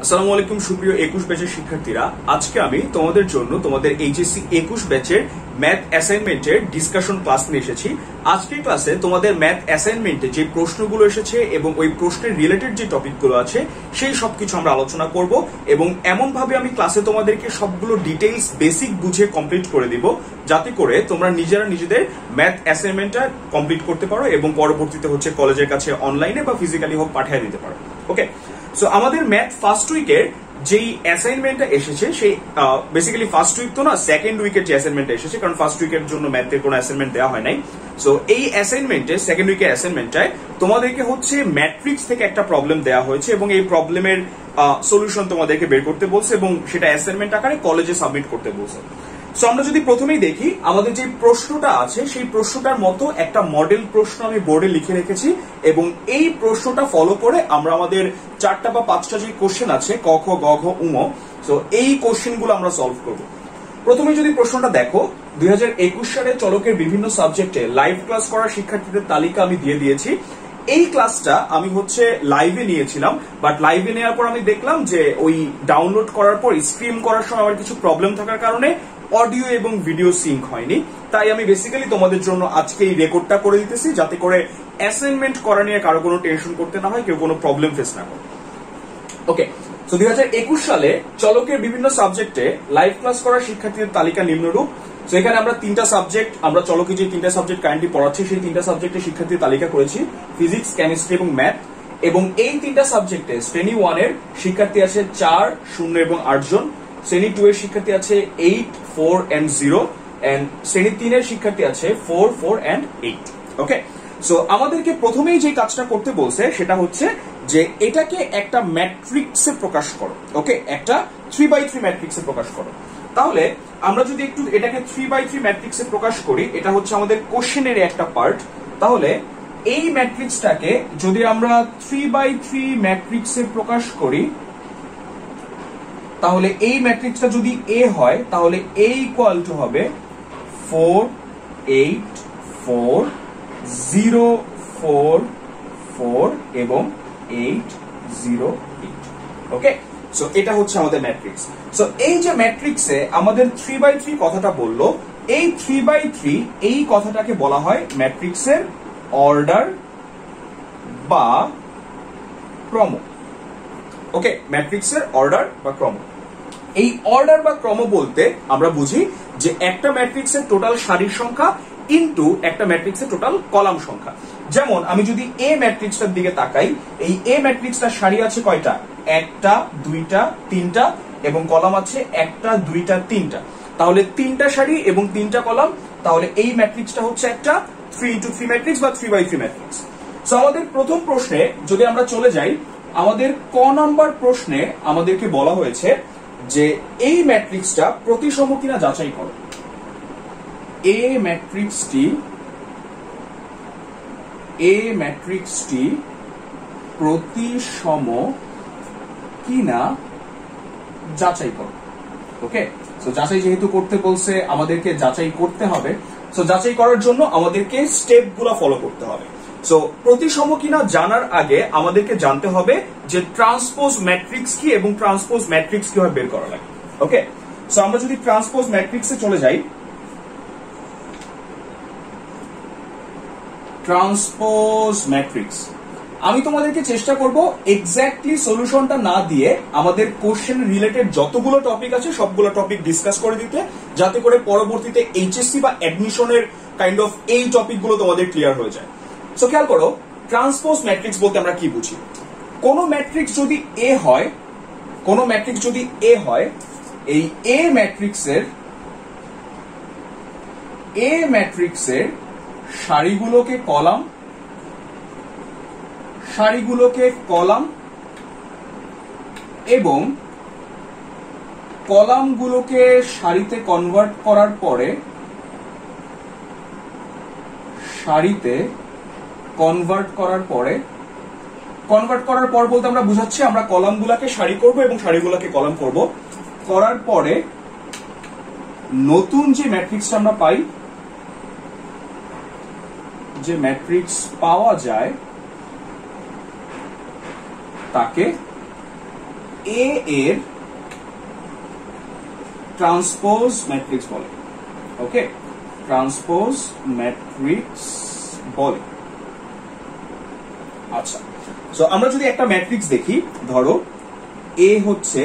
আসসালামু আলাইকুম সুপ্রিয় 21 ব্যাচের শিক্ষার্থীরা, আজকে আমি তোমাদের জন্য তোমাদের এইচএসসি 21 ব্যাচের ম্যাথ অ্যাসাইনমেন্টের ডিসকাশন ক্লাস নিয়ে এসেছি। আজকের ক্লাসে তোমাদের ম্যাথ অ্যাসাইনমেন্টে যে প্রশ্নগুলো এসেছে এবং ওই প্রশ্নের রিলেটেড যে টপিকগুলো আছে সেই সবকিছু আমরা আলোচনা করব এবং এমন ভাবে আমি ক্লাসে তোমাদেরকে সবগুলো ডিটেইলস বেসিক বুঝে কমপ্লিট করে দিব যাতে করে তোমরা নিজেরা নিজেদের ম্যাথ অ্যাসাইনমেন্টটা কমপ্লিট করতে পারো এবং পরবর্তীতে হচ্ছে কলেজের কাছে অনলাইনে বা ফিজিক্যালি হোক পাঠিয়ে দিতে পারো। ওকে, সো আমাদের ম্যাথ ফার্স্ট উইকের যেই অ্যাসাইনমেন্টটা এসেছে সেই বেসিক্যালি ফার্স্ট উইক তো না, সেকেন্ড উইকের যে অ্যাসাইনমেন্টটা এসেছে, কারণ ফার্স্ট উইকের জন্য ম্যাথের কোনো অ্যাসাইনমেন্ট দেওয়া হয় নাই। সো এই অ্যাসাইনমেন্টে সেকেন্ড উইকের অ্যাসাইনমেন্টটায় তোমাদেরকে হচ্ছে ম্যাট্রিক্স থেকে একটা প্রবলেম দেওয়া হয়েছে এবং এই প্রবলেমের সলিউশন তোমাদেরকে বের করতে বলছে এবং সেটা অ্যাসাইনমেন্ট আকারে কলেজে সাবমিট করতে বলছে। সো আমরা যদি প্রথমেই দেখি, আমাদের যে প্রশ্নটা আছে সেই প্রশ্নটার মতো একটা মডেল প্রশ্ন আমি বোর্ডে লিখে রেখেছি এবং এই প্রশ্নটা ফলো করে আমরা আমাদের 4টা বা 5টা যে কোশ্চেন আছে ক খ গ ঘ উম, সো এই কোশ্চেনগুলো আমরা সলভ করব। প্রথমে যদি প্রশ্নটা দেখো, 2021 সালে চলকের বিভিন্ন সাবজেক্টে লাইভ ক্লাস করা শিক্ষার্থীদের তালিকা আমি দিয়ে দিয়েছি। এই ক্লাসটা আমি হচ্ছে লাইভে নিয়েছিলাম, বাট লাইভে নেওয়ার পর আমি দেখলাম যে ওই ডাউনলোড করার পর স্ট্রিম করার সময় আমার কিছু প্রবলেম থাকার কারণে অডিও এবং ভিডিও সিঙ্ক হয়নি। তাই আমি বেসিক্যালি তোমাদের জন্য আজকে এই রেকর্ডটা করে দিতেছি যাতে করে অ্যাসাইনমেন্ট করা নিয়ে কারো কোনো টেনশন করতে না হয়, কেউ কোনো প্রবলেম ফেস না করে। ওকে, তো 2021 সালে চলকের বিভিন্ন সাবজেক্টে লাইভ ক্লাস করা শিক্ষার্থীদের তালিকা নিম্নরূপ। তো এখানে আমরা 3টা সাবজেক্ট, আমরা চলকে যে 3টা সাবজেক্ট কারেন্টলি পড়াচ্ছি সেই 3টা সাবজেক্টে শিক্ষার্থীদের তালিকা করেছি, ফিজিক্স, কেমিস্ট্রি এবং ম্যাথ। এবং এই 3টা সাবজেক্টে শ্রেণী 1 এর শিক্ষার্থী আছে 4, 0 এবং 8 জন। শ্রেণী 2 এর শিক্ষার্থী আছে 8, 4 and 0 and শ্রেণী 3 এর শিক্ষার্থী আছে 4, 4 and 8। ওকে, সো আমাদেরকে প্রথমেই যে কাজটা করতে বলছে সেটা হচ্ছে যে এটাকে একটা ম্যাট্রিক্সে প্রকাশ করো। ওকে, একটা 3x3 ম্যাট্রিক্সে প্রকাশ করো। তাহলে আমরা যদি একটু এটাকে 3x3 ম্যাট্রিক্সে প্রকাশ করি, এটা হচ্ছে আমাদের কোশ্চেনের একটা পার্ট। তাহলে এই ম্যাট্রিক্সটাকে যদি আমরা 3x3 ম্যাট্রিক্সে প্রকাশ করি, তাহলে এই ম্যাট্রিক্সটা যদি A হয় তাহলে A ইকুয়াল টু হবে 4, 8, 4, 0, 4, 4 এবং 8, 0, 8। ওকে, সো এটা হচ্ছে আমাদের ম্যাট্রিক্স। সো এই যে ম্যাট্রিক্সে আমাদের 3x3 কথাটা বললো, এই 3x3 এই কথাটাকে বলা হয় ম্যাট্রিক্সের অর্ডার বা ক্রম। ওকে, ম্যাট্রিক্সের অর্ডার বা ক্রম। এই অর্ডার বা ক্রম বলতে আমরা বুঝি যে একটা ম্যাট্রিক্সের টোটাল সারির সংখ্যা ইনটু একটা ম্যাট্রিক্সের টোটাল কলাম সংখ্যা। যেমন আমি যদি এ ম্যাট্রিক্সটার দিকে তাকাই, এই এ ম্যাট্রিক্সটার সারি আছে কয়টা? 1টা, 2টা, 3টা এবং কলাম আছে 1টা, 2টা, 3টা। তাহলে 3টা সারি এবং 3টা কলাম, তাহলে এই ম্যাট্রিক্সটা হচ্ছে একটা 3x3 ম্যাট্রিক্স বা 3x3 ম্যাট্রিক্স। সো আমাদের প্রথম প্রশ্নে যদি আমরা চলে যাই, আমাদের ক নাম্বার প্রশ্নে আমাদেরকে বলা হয়েছে যে এই ম্যাট্রিক্সটা প্রতিসম কিনা যাচাই করো। এ ম্যাট্রিক্সটি প্রতিসম কিনা যাচাই করো। ওকে, সো যাচাই যেহেতু করতে বলছে আমাদেরকে যাচাই করতে হবে। সো যাচাই করার জন্য আমাদেরকে স্টেপগুলো ফলো করতে হবে। সো প্রতিসম কিনা জানার আগে আমাদেরকে জানতে হবে যে ট্রান্সপোজ ম্যাট্রিক্স কি এবং ট্রান্সপোজ ম্যাট্রিক্স কিভাবে বের করা লাগে। ওকে, সো আমরা যদি ট্রান্সপোজ ম্যাট্রিক্সে চলে যাই, ট্রান্সপোজ ম্যাট্রিক্স আমি তোমাদেরকে চেষ্টা করব এক্স্যাক্টলি সলিউশনটা না দিয়ে আমাদের কোশ্চেন রিলেটেড যতগুলো টপিক আছে সবগুলো টপিক ডিসকাস করে দিতে, যাতে করে পরবর্তীতে এইচএসসি বা অ্যাডমিশনের কাইন্ড অফ এই টপিকগুলো তোমাদের ক্লিয়ার হয়ে যায়। সো খেয়াল করো, ট্রান্সপোজ ম্যাট্রিক্স বলতে আমরা কি বুঝি। কোন ম্যাট্রিক্স যদি এ হয়, এই এ ম্যাট্রিক্সের সারিগুলোকে কলাম এবং কলামগুলোকে সারিতে কনভার্ট করার পরে কনভার্ট করার পর বলতে আমরা বুঝাচ্ছি আমরা কলামগুলোকে সারি করব এবং সারিগুলোকে কলাম করব। করার পরে নতুন যে ম্যাট্রিক্সটা আমরা পাই, যে ম্যাট্রিক্স পাওয়া যায় তাকে এ এর ট্রান্সপোজ ম্যাট্রিক্স বলে। ওকে, ট্রান্সপোজ ম্যাট্রিক্স বলে। আচ্ছা, সো আমরা যদি একটা ম্যাট্রিক্স দেখি, ধরো এ হচ্ছে,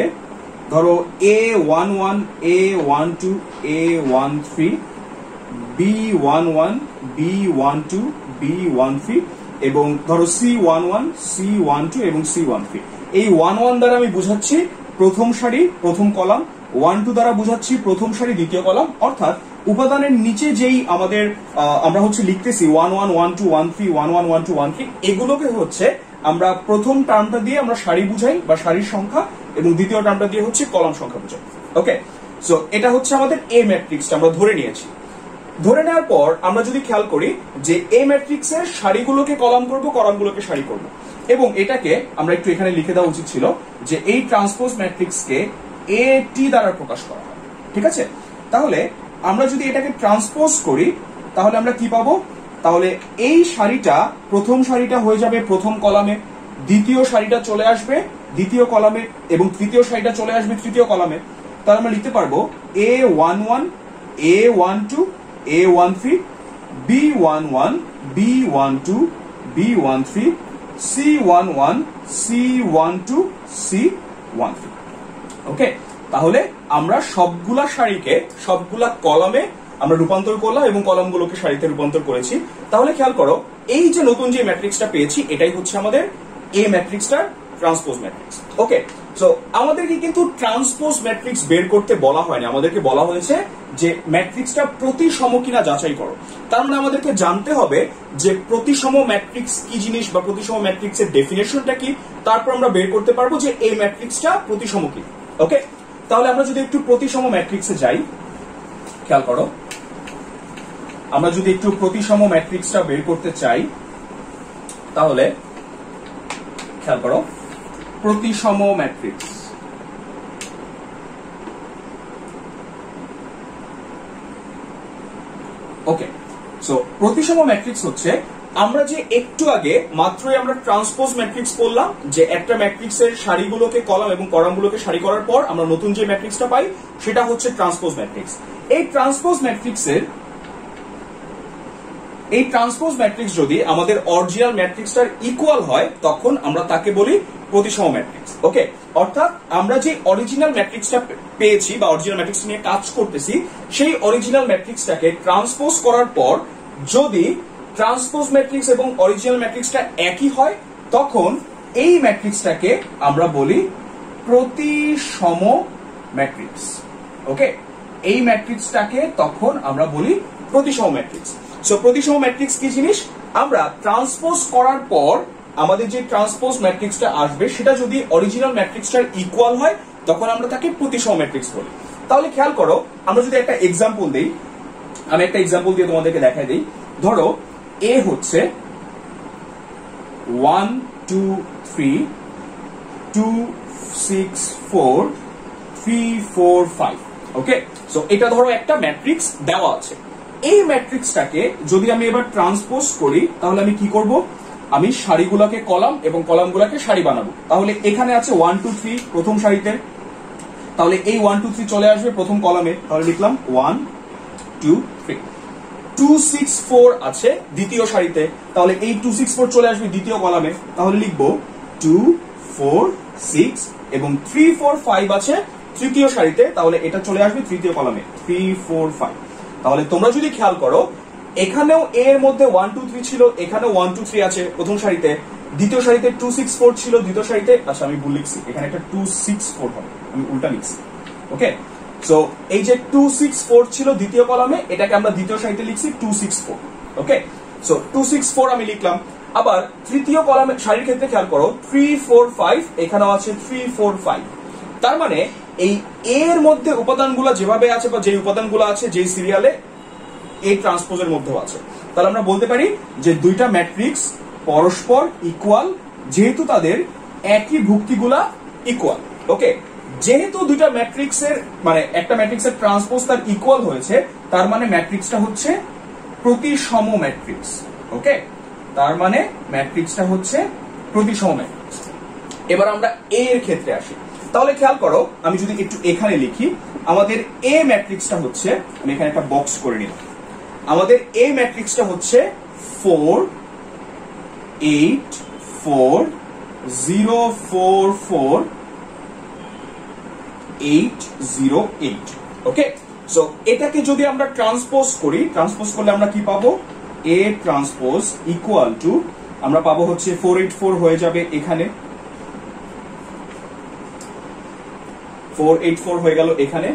ধরো A11 A12 A13 B11 B12 B13 এবং ধরো C11 C12 এবং C13। এই 11 দ্বারা আমি বুঝাচ্ছি প্রথম সারি প্রথম কলাম, 12 দ্বারা বুঝাচ্ছি প্রথম সারি দ্বিতীয় কলাম। অর্থাৎ উপাদানের নিচে যেই আমাদের আমরা হচ্ছে লিখতেছি 11 12 13 11 12 13, এগুলোকে হচ্ছে আমরা প্রথম টার্মটা দিয়ে আমরা সারি বুঝাই বা সারির সংখ্যা, এবং দ্বিতীয় টার্মটা দিয়ে হচ্ছে কলাম সংখ্যা বুঝাই। ওকে, সো এটা হচ্ছে আমাদের এ ম্যাট্রিক্সটা আমরা ধরে নিয়েছি। ধরে নেওয়ার পর আমরা যদি খেয়াল করি যে এই ম্যাট্রিক্সের সারিগুলোকে কলাম করব, কলামগুলোকে সারি করব, এবং এটাকে আমরা একটু এখানে লিখে দেওয়া উচিত ছিল যে এই ট্রান্সপোজ ম্যাট্রিক্সকে এটি দ্বারা প্রকাশ করা হয়। ঠিক আছে, তাহলে আমরা যদি এটাকে ট্রান্সপোজ করি তাহলে আমরা কি পাবো? তাহলে এই সারিটা, প্রথম সারিটা হয়ে যাবে প্রথম কলামে, দ্বিতীয় সারিটা চলে আসবে দ্বিতীয় কলামে, এবং তৃতীয় সারিটা চলে আসবে তৃতীয় কলামে। তাহলে আমরা লিখতে পারবো A11 A12 A13 B11 B12 B13 C11 C12 C13। ওকে, তাহলে আমরা সবগুলা সারিকে সবগুলা কলামে আমরা রূপান্তর করলাম এবং কলামগুলোকে সারিতে রূপান্তর করেছি। তাহলে খেয়াল করো, এই যে নতুন যে ম্যাট্রিক্সটা পেয়েছি এটাই হচ্ছে আমাদের এ ম্যাট্রিক্সটার ট্রান্সপোজ ম্যাট্রিক্স। ওকে, সো আমাদেরকে কিন্তু ট্রান্সপোজ ম্যাট্রিক্স বের করতে বলা হয়নি, আমাদেরকে বলা হয়েছে যে ম্যাট্রিক্সটা প্রতিসম কিনা যাচাই করো। তার মানে আমাদেরকে জানতে হবে যে প্রতিসম ম্যাট্রিক্স কি জিনিস বা প্রতিসম ম্যাট্রিক্সের ডেফিনেশনটা কি, তারপর আমরা বের করতে পারবো যে এই ম্যাট্রিক্সটা প্রতিসম কি। ওকে, তাহলে আমরা যদি একটু প্রতিসম ম্যাট্রিক্সে যাই, খেয়াল করো, আমরা যদি একটু প্রতিসম ম্যাট্রিক্সটা বের করতে চাই তাহলে খেয়াল করো, প্রতিসম ম্যাট্রিক্স, ওকে, সো প্রতিসম ম্যাট্রিক্স হচ্ছে আমরা যে একটু আগে মাত্রই আমরা ট্রান্সপোজ ম্যাট্রিক্স করলাম, যে একটা ম্যাট্রিক্সের সারিগুলোকে কলাম এবং কলামগুলোকে সারি করার পর আমরা নতুন যে ম্যাট্রিক্সটা পাই সেটা হচ্ছে ট্রান্সপোজ ম্যাট্রিক্স। এই ট্রান্সপোজ ম্যাট্রিক্স যদি আমাদের অরিজিনাল ম্যাট্রিক্সটার ইকুয়াল হয় তখন আমরা তাকে বলি প্রতিসম ম্যাট্রিক্স। ওকে, অর্থাৎ আমরা যে অরিজিনাল ম্যাট্রিক্সটা পেয়েছি বা অরিজিনাল ম্যাট্রিক্স নিয়ে কাজ করতেছি, সেই অরিজিনাল ম্যাট্রিক্সটাকে ট্রান্সপোজ করার পর যদি ট্রান্সপোজ ম্যাট্রিক্স এবং অরিজিনাল ম্যাট্রিক্সটা একই হয় তখন এই ম্যাট্রিক্সটাকে আমরা বলি প্রতিসম ম্যাট্রিক্স। ওকে, এই ম্যাট্রিক্সটাকে তখন আমরা বলি প্রতিসম ম্যাট্রিক্স। সো প্রতিসম ম্যাট্রিক্স কি জিনিস? আমরা ট্রান্সপোজ করার পর আমাদের যে ট্রান্সপোজ ম্যাট্রিক্সটা আসবে সেটা যদি অরিজিনাল ম্যাট্রিক্সটার ইকুয়াল হয় তখন আমরা তাকে প্রতিসম ম্যাট্রিক্স বলি। তাহলে খেয়াল করো, আমরা যদি একটা এক্সাম্পল দেই, আমি একটা এক্সাম্পল দিয়ে তোমাদেরকে দেখাই দিই। ধরো এ হচ্ছে 1 2 3 2 6 4 3 4 5। ওকে, সো এটা ধরো একটা ম্যাট্রিক্স দেওয়া আছে। এই ম্যাট্রিক্সটাকে যদি আমি এবার ট্রান্সপোজ করি তাহলে আমি কি করব? আমি সারিগুলোকে কলাম এবং কলামগুলোকে সারি বানাবো। তাহলে এখানে আছে 1 2 3 প্রথম সারিতে, তাহলে এই 1 2 3 চলে আসবে প্রথম কলামে, তাহলে লিখলাম 1 2 3। 2 6 4 আছে দ্বিতীয় সারিতে, তাহলে এই 2 6 4 চলে আসবে দ্বিতীয় কলামে, তাহলে লিখবো 2 4 6, এবং 3 4 5 আছে তৃতীয় সারিতে, তাহলে এটা চলে আসবে তৃতীয় কলামে 3 4 5। তাহলে তোমরা যদি খেয়াল করো, এখানেও এর মধ্যে 1 2 3 ছিল, এখানেও 1 2 3 আছে প্রথম সারিতে, দ্বিতীয় সারিতে 2 6 4 ছিল দ্বিতীয় সারিতে, আচ্ছা আমি ভুল লিখছি, এখানে একটা 2 6 4 হবে, আমি উল্টা লিখছি। ওকে, সো এই যে 2 6 4 ছিল দ্বিতীয় কলামে, এটাকে আমরা দ্বিতীয় সারিতে লিখছি 2 6 4। ওকে, সো 2 6 4 আমি লিখলাম। আবার তৃতীয় কলামে সারির ক্ষেত্রে খেয়াল করো, 3 4 5 এখানেও আছে 3 4 5। তার মানে এই এর মধ্যে উপাদানগুলো যেভাবে আছে বা যে উপাদানগুলো আছে যে সিরিয়ালে, এই ট্রান্সপোজের মধ্যেও আছে। তাহলে আমরা বলতে পারি যে দুইটা ম্যাট্রিক্স পরস্পর ইকুয়াল, যেহেতু তাদের একই ভুক্তিগুলা ইকুয়াল। ওকে, যেহেতু দুইটা ম্যাট্রিক্সের মানে একটা ম্যাট্রিক্সের ট্রান্সপোজ তার ইকুয়াল হয়েছে, তার মানে ম্যাট্রিক্সটা হচ্ছে প্রতিসম ম্যাট্রিক্স। ওকে, তার মানে ম্যাট্রিক্সটা হচ্ছে প্রতিসম ম্যাট্রিক্স। এবার আমরা এ এর ক্ষেত্রে আসি। তাহলে খেয়াল করো, আমি যদি একটু এখানে লিখি, আমাদের এ ম্যাট্রিক্সটা হচ্ছে, আমি এখানে একটা বক্স করে নিলাম, আমাদের এ ম্যাট্রিক্সটা হচ্ছে 4 8 4 0 4 4 8 0 8। ওকে, সো এটাকে যদি আমরা ট্রান্সপোজ করি, ট্রান্সপোজ করলে আমরা কি পাবো, এ ট্রান্সপোজ ইকুয়াল টু আমরা পাবো হচ্ছে 484 হয়ে যাবে, এখানে 484 হয়ে গেল এখানে।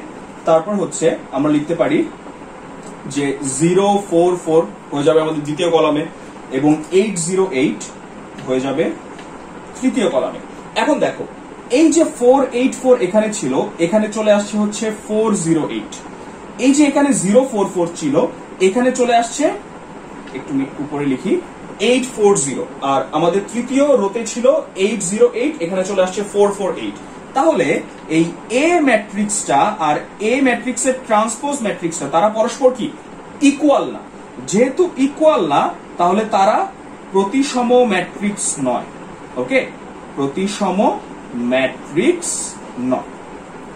তারপর হচ্ছে আমরা লিখতে পারি যে 044 হয়ে যাবে আমাদের দ্বিতীয় কলামে, এবং 808 হয়ে যাবে তৃতীয় কলামে। এখন দেখো, এই যে 484 এখানে ছিল, এখানে চলে আসছে হচ্ছে 408। এই যে এখানে 044 ছিল, এখানে চলে আসছে, একটু উপরে লিখি, 840। আর আমাদের তৃতীয় রোতে ছিল 808, এখানে চলে আসছে 448। তাহলে এই এ ম্যাট্রিক্সটা আর এ ম্যাট্রিক্সের ট্রান্সপোজ ম্যাট্রিক্সটা তারা পরস্পর কি ইকুয়াল না। যেহেতু ইকুয়াল না, তাহলে তারা প্রতিসম ম্যাট্রিক্স নয়। ওকে, প্রতিসম ম্যাট্রিক্স নয়।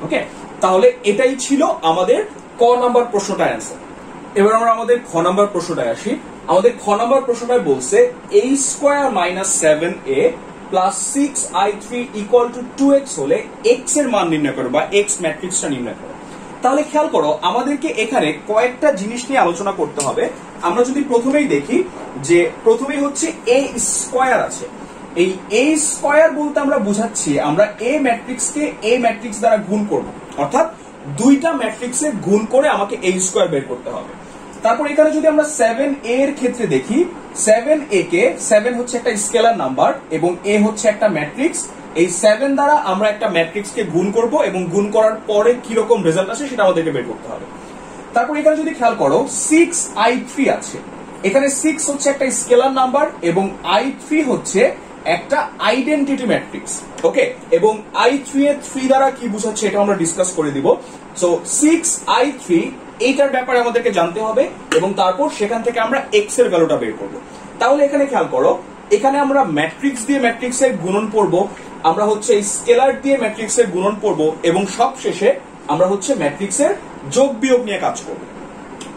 ওকে, তাহলে এটাই ছিল আমাদের ক নাম্বার প্রশ্নটার অ্যান্সার। এবার আমরা আমাদের খ নাম্বার প্রশ্নটায় আসি। আমাদের খ নাম্বার প্রশ্নটায় বলছে a square minus 7a plus 6i3 equal to 2x হলে x এর মান নির্ণয় করো, বা x ম্যাট্রিক্সটা নির্ণয় করো। তাহলে খেয়াল করো, আমাদেরকে এখানে কয়েকটা জিনিস নিয়ে আলোচনা করতে হবে। আমরা যদি প্রথমেই দেখি, যে প্রথমেই হচ্ছে a স্কয়ার আছে। এই a স্কয়ার বলতে আমরা বোঝাচ্ছি আমরা a ম্যাট্রিক্সকে a ম্যাট্রিক্স দ্বারা গুণ করব, অর্থাৎ দুইটা ম্যাট্রিক্সে গুণ করে আমাকে a স্কয়ার বের করতে হবে। তারপর এখানে যদি আমরা 7a এর ক্ষেত্রে দেখি, 7a কে, 7 হচ্ছে একটা স্কেলার নাম্বার এবং a হচ্ছে একটা ম্যাট্রিক্স। এই 7 দ্বারা আমরা একটা ম্যাট্রিক্সকে গুণ করব এবং গুণ করার পরে কি রকম রেজাল্ট আসে সেটা আমাদেরকে বের করতে হবে। তারপর এখানে যদি খেয়াল করো, 6i3 আছে। এখানে 6 হচ্ছে একটা স্কেলার নাম্বার এবং i3 হচ্ছে একটা আইডেন্টিটি ম্যাট্রিক্স। ওকে, এবং i3 এর 3 দ্বারা কি বোঝাচ্ছে এটা আমরা ডিসকাস করে দিব। সো 6i3 এইটার ব্যাপারে আমাদেরকে জানতে হবে এবং তারপর সেখান থেকে আমরা x এর ভ্যালুটা বের করব। তাহলে এখানে খেয়াল করো, এখানে আমরা ম্যাট্রিক্স দিয়ে ম্যাট্রিক্সের গুণন করব, আমরা হচ্ছে এই স্কেলার দিয়ে ম্যাট্রিক্সের গুণন করব এবং সবশেষে আমরা হচ্ছে ম্যাট্রিক্সের যোগ বিয়োগ নিয়ে কাজ করব।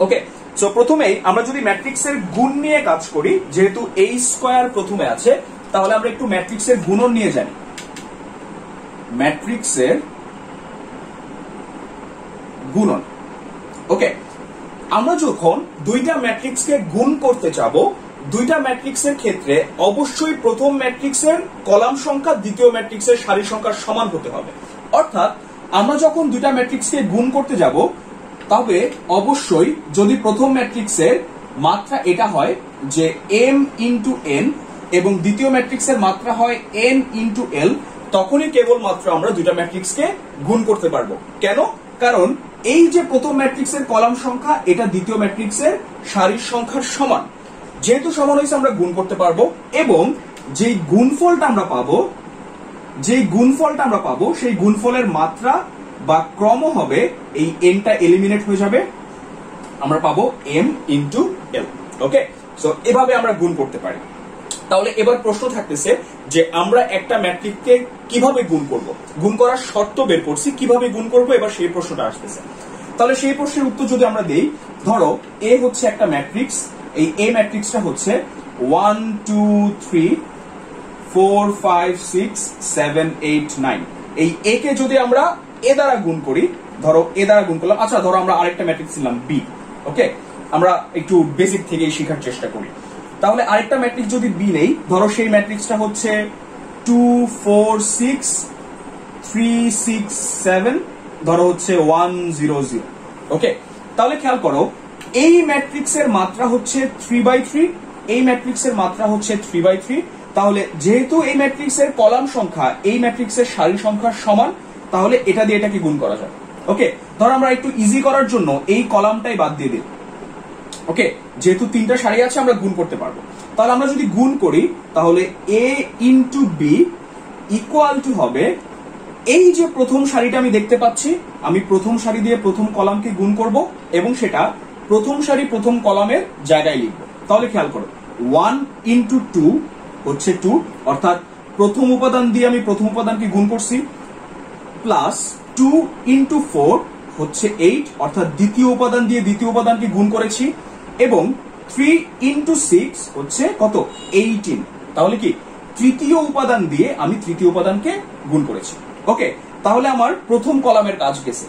ওকে, সো প্রথমেই আমরা যদি ম্যাট্রিক্সের গুণ নিয়ে কাজ করি, যেহেতু a স্কয়ার প্রথমে আছে, তাহলে আমরা একটু ম্যাট্রিক্সের গুণন নিয়ে জানি। ম্যাট্রিক্সের গুণন। ওকে, আমরা যখন দুইটা ম্যাট্রিক্সকে গুণ করতে যাব, দুইটা ম্যাট্রিক্সের ক্ষেত্রে অবশ্যই প্রথম ম্যাট্রিক্সের কলাম সংখ্যা দ্বিতীয় ম্যাট্রিক্সের সারি সংখ্যার সমান হতে হবে। অর্থাৎ আমরা যখন দুইটা ম্যাট্রিক্সকে গুণ করতে যাব, তবে অবশ্যই যদি প্রথম ম্যাট্রিক্সের মাত্রা এটা হয় যে m ইন্টু n এবং দ্বিতীয় ম্যাট্রিক্সের মাত্রা হয় n ইন্টু l, তখনই কেবলমাত্র আমরা দুইটা ম্যাট্রিক্সকে গুণ করতে পারবো। কেন? কারণ এই যে প্রথম ম্যাট্রিক্সের কলাম সংখ্যা এটা দ্বিতীয় ম্যাট্রিক্সের সারির সংখ্যার সমান। যেহেতু সমান হয়েছে আমরা গুণ করতে পারবো, এবং যেই গুণফলটা আমরা পাবো সেই গুণফলের মাত্রা বা ক্রম হবে, এই nটা এলিমিনেট হয়ে যাবে, আমরা পাবো m ইন্টু l। ওকে, সো এভাবে আমরা গুণ করতে পারি। তাহলে এবার প্রশ্ন থাকতেছে যে আমরা একটা ম্যাট্রিক্সকে কিভাবে গুণ করব, গুণ করার শর্ত বের করছি, কিভাবে গুণ করব এবার সেই প্রশ্নটা আসতেছে। তাহলে সেই প্রশ্নের উত্তর যদি আমরা দেই, ধরো a হচ্ছে একটা ম্যাট্রিক্স, এই a ম্যাট্রিক্সটা হচ্ছে 1 2 3 4 5 6 7 8 9। এই a কে যদি আমরা a দ্বারা গুণ করি, ধরো a দ্বারা গুণ করলাম, আচ্ছা ধরো আমরা আরেকটা ম্যাট্রিক্স নিলাম b। ওকে, আমরা একটু বেসিক থেকেই শেখার চেষ্টা করি। তাহলে আরেকটা ম্যাট্রিক্স যদি b নেই, ধরো সেই ম্যাট্রিক্সটা হচ্ছে 2 4 6 3 6 7, ধরো হচ্ছে 1 0 0। ওকে, তাহলে খেয়াল করো, এই ম্যাট্রিক্সের মাত্রা হচ্ছে 3/3, এই ম্যাট্রিক্সের মাত্রা হচ্ছে 3/3। তাহলে যেহেতু এই ম্যাট্রিক্সের কলাম সংখ্যা এই ম্যাট্রিক্সের সারি সংখ্যার সমান, তাহলে এটা দিয়ে এটাকে গুণ করা যাবে। ওকে, ধরো আমরা একটু ইজি করার জন্য এই কলামটাই বাদ দিয়ে দিই। ওকে, যেহেতু তিনটা সারি আছে আমরা গুণ করতে পারবো। তাহলে আমরা যদি গুণ করি, তাহলে a into b equal to হবে, এই যে প্রথম সারিটা আমি দেখতে পাচ্ছি, আমি প্রথম সারি দিয়ে প্রথম কলামকে গুণ করব এবং সেটা প্রথম সারি প্রথম কলামের জায়গায় লিখব। তাহলে খেয়াল করো, 1 ইন্টু 2 হচ্ছে 2, অর্থাৎ প্রথম উপাদান দিয়ে আমি প্রথম উপাদানকে গুণ করছি, প্লাস 2 ইন্টু 4 হচ্ছে 8, অর্থাৎ দ্বিতীয় উপাদান দিয়ে দ্বিতীয় উপাদানকে গুণ করেছি, এবং 3 ইন্টু 6 হচ্ছে কত 18। তাহলে কি তৃতীয় উপাদান দিয়ে আমি তৃতীয় উপাদানকে গুণ করেছি। ওকে, তাহলে আমার প্রথম কলামের কাজ গেছে।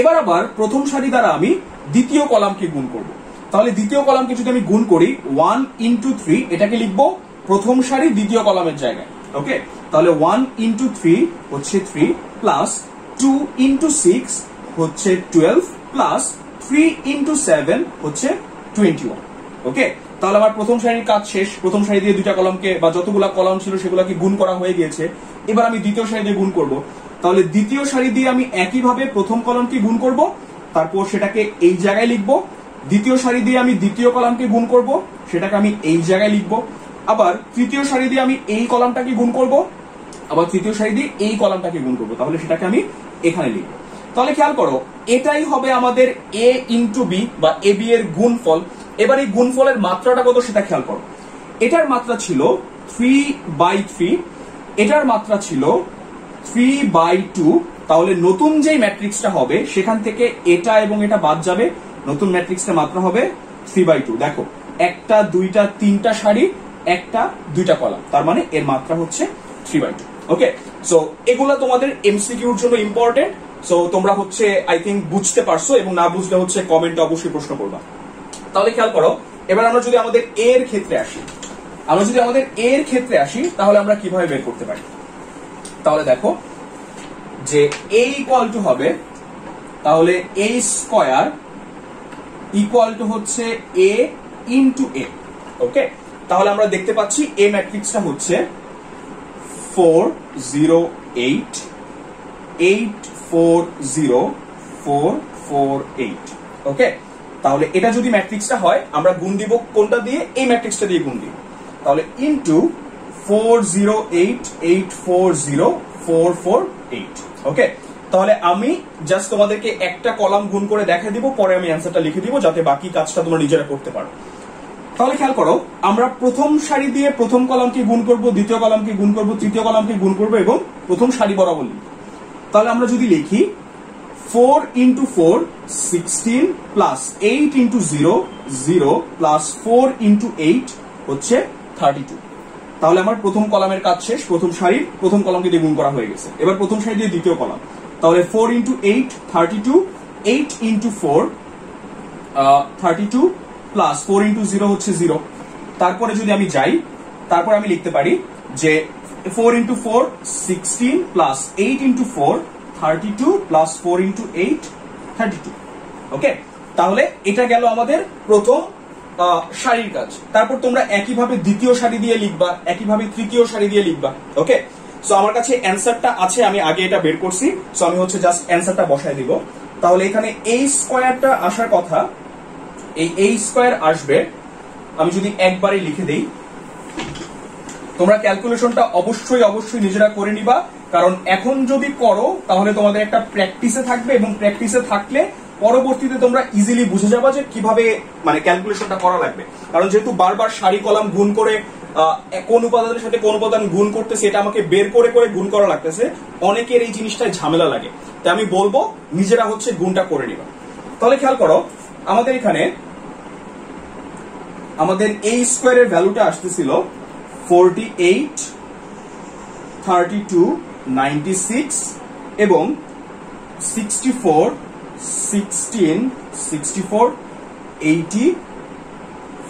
এবার আবার প্রথম সারি দ্বারা আমি দ্বিতীয় কলামকে গুণ করব। তাহলে দ্বিতীয় কলামকে যদি আমি গুণ করি 1 ইন্টু 3, এটাকে লিখবো প্রথম সারি দ্বিতীয় কলামের জায়গায়। ওকে, তাহলে 1 ইন্টু 3 হচ্ছে 3, প্লাস 2 ইন্টু 6 হচ্ছে 12, প্লাস 3 ইন্টু 7 হচ্ছে 21। ওকে, তাহলে আমার প্রথম সারির কাজ শেষ। প্রথম সারি দিয়ে দুইটা কলামকে বা যতগুলা কলাম ছিল সেগুলোকে গুণ করা হয়ে গিয়েছে। এবার আমি দ্বিতীয় সারি দিয়ে গুণ করব। তাহলে দ্বিতীয় সারি দিয়ে আমি একইভাবে প্রথম কলামকে গুণ করব, তারপর সেটাকে এই জায়গায় লিখব। দ্বিতীয় সারি দিয়ে আমি দ্বিতীয় কলামকে গুণ করব, সেটাকে আমি এই জায়গায় লিখব। আবার তৃতীয় সারি দিয়ে আমি এই কলামটাকে গুণ করব, আবার তৃতীয় সারি দিয়ে এই কলামটাকে গুণ করব, তাহলে সেটাকে আমি এখানে লিখব। তাহলে খেয়াল করো, এটাই হবে আমাদের এ ইন্টু বি বা এ বি এর গুণফল। এবার এই গুণফলের মাত্রাটা কত সেটা খেয়াল করো। এটার মাত্রা ছিল 3/3, এটার মাত্রা ছিল 3/2। তাহলে নতুন যেই ম্যাট্রিক্সটা হবে সেখান থেকে এটা এবং এটা বাদ যাবে, নতুন ম্যাট্রিক্সের মাত্রা হবে 3/2। দেখো, একটা দুইটা তিনটা সারি, একটা দুইটা কলাম, তার মানে এর মাত্রা হচ্ছে 3/2। ওকে, সো এগুলা তোমাদের এমসিকিউর জন্য ইম্পর্টেন্ট। সো তোমরা হচ্ছে আই থিঙ্ক বুঝতে পারছো, এবং না বুঝলে হচ্ছে কমেন্টে অবশ্যই প্রশ্ন করবা। তাহলে খেয়াল করো, এবার আমরা যদি আমাদের এর ক্ষেত্রে আসি, তাহলে আমরা কিভাবে বের করতে পারি। তাহলে দেখো যে a ইকুয়াল টু হবে, তাহলে a স্কয়ার ইকুয়াল টু হচ্ছে a ইন্টু a। ওকে, তাহলে আমরা দেখতে পাচ্ছি a ম্যাট্রিক্সটা হচ্ছে 4 0 8 8 4 0 4 4 8। ওকে, তাহলে এটা যদি ম্যাট্রিক্সটা হয় আমরা গুণ দিব কোনটা দিয়ে, এই ম্যাট্রিক্সটা দিয়ে গুণ দিব। তাহলে ইনটু 4 0 8 8 4 0 4 4 8। ওকে, তাহলে আমি জাস্ট তোমাদেরকে একটা কলাম গুণ করে দেখা দিব, পরে আমি অ্যান্সারটা লিখে দিব যাতে বাকি কাজটা তোমরা নিজেরা করতে পারো। তাহলে খেয়াল করো, আমরা প্রথম সারি দিয়ে প্রথম কলামকে গুণ করব, দ্বিতীয় কলামকে গুণ করব, তৃতীয় কলামকে গুণ করব এবং প্রথম সারি বরাবর লিখব। তাহলে আমরা যদি লিখি 4 into 4 16, plus 8 into 0 0, plus 4 into 8 হচ্ছে 32। তাহলে আমার প্রথম কলামের কাজ শেষ, প্রথম সারির প্রথম কলামকে দিয়ে গুণ করা হয়ে গেছে। এবার প্রথম সারি দিয়ে দ্বিতীয় কলাম, তাহলে 4 ইন্টু 8 32, 8 ইন্টু 4 32, প্লাস 4 ইন্টু 0 হচ্ছে 0। তারপরে যদি আমি যাই, তারপর আমি লিখতে পারি যে 4 into 4 16, plus 8 into 4 32, plus 4 into 8 32। ওকে, তাহলে এটা গেল আমাদের প্রথম সারির কাজ। তারপর তোমরা একইভাবে দ্বিতীয় সারি দিয়ে লিখবা, একইভাবে তৃতীয় সারি দিয়ে লিখবা। ওকে, সো আমার কাছে অ্যান্সারটা আছে, আমি আগে এটা বের করছি, সো আমি হচ্ছে জাস্ট অ্যান্সারটা বসায় দিব। তাহলে এখানে এই স্কয়ারটা আসার কথা, এই স্কয়ার আসবে, আমি যদি একবারে লিখে দেই। তোমরা ক্যালকুলেশনটা অবশ্যই নিজেরা করে নিবা, কারণ এখন যদি করো তাহলে তোমাদের একটা প্র্যাকটিসে থাকবে, এবং প্র্যাকটিসে থাকলে পরবর্তীতে তোমরা ইজিলি বুঝে যাবা যে কিভাবে মানে ক্যালকুলেশনটা করা লাগবে। কারণ যেহেতু বারবার সারি কলাম গুণ করে কোন উপাদানের সাথে কোন উপাদান গুণ করতেছে এটা আমাকে বের করে করে গুণ করা লাগতেছে, অনেকের এই জিনিসটাই ঝামেলা লাগে। তাই আমি বলবো নিজেরা হচ্ছে গুণটা করে নিবা। তাহলে খেয়াল করো, আমাদের এখানে আমাদের এই স্কয়ারের ভ্যালুটা আসতেছিল 48 32 96 এবং 64 16 64 80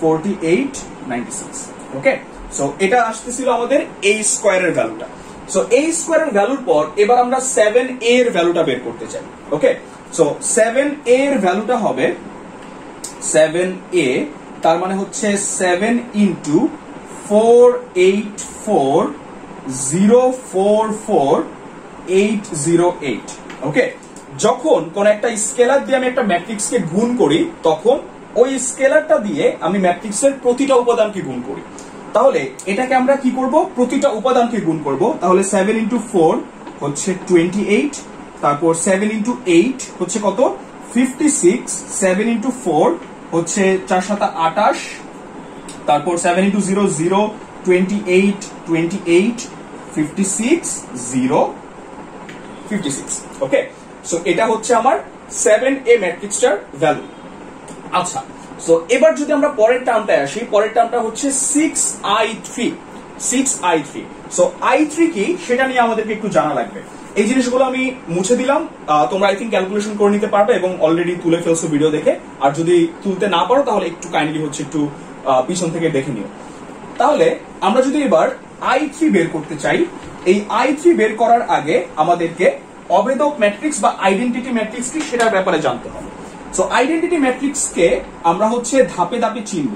48 96। ওকে, সো এটা আসতেছিল আমাদের এই স্কয়ারের ভ্যালুটা। সো এই স্কয়ারের ভ্যালুর পর এবার আমরা 7a এর ভ্যালুটা বের করতে চাই। ওকে, সো 7a এর ভ্যালুটা হবে 7a, তার মানে হচ্ছে 7 ইন্টু 484 044 808। ওকে, যখন কোন একটা স্কেলার দিয়ে আমি একটা ম্যাট্রিক্সকে গুণ করি তখন ওই স্কেলারটা দিয়ে আমি ম্যাট্রিক্সের প্রতিটা উপাদানকে গুণ করি। তাহলে এটাকে আমরা কি করব, প্রতিটা উপাদানকে গুণ করব। তাহলে 7 ইন্টু 4 হচ্ছে 28, তারপর 7 ইন্টু 8 হচ্ছে কত 56, 7 ইন্টু 4 হচ্ছে 4 7 28, তারপর 7 ইন্টু 0 0, 28 28 56 0 56। ওকে, সো এটা হচ্ছে আমার 7A ম্যাট্রিক্সটার ভ্যালু। আচ্ছা, সো এবার যদি আমরা পরের টার্মটায় আসি, পরের টার্মটা হচ্ছে 6i3। 6i3, সো i3 কি সেটা নিয়ে আমাদেরকে একটু জানা লাগবে। এই জিনিসগুলো আমি মুছে দিলাম, তোমরা আই থিঙ্ক ক্যালকুলেশন করে নিতে পারবে এবং অলরেডি তুলে ফেলছো ভিডিও দেখে। আর যদি তুলতে না পারো তাহলে একটু কাইন্ডলি হচ্ছে একটু পিছন থেকে দেখে নিও। তাহলে আমরা যদি এবার i3 বের করতে চাই, এই i3 বের করার আগে আমাদেরকে অবেদক ম্যাট্রিক্স বা আইডেন্টিটি ম্যাট্রিক্স কি সেটার ব্যাপারে জানতে হবে। সো আইডেন্টিটি ম্যাট্রিক্স কে আমরা হচ্ছে ধাপে ধাপে চিনব।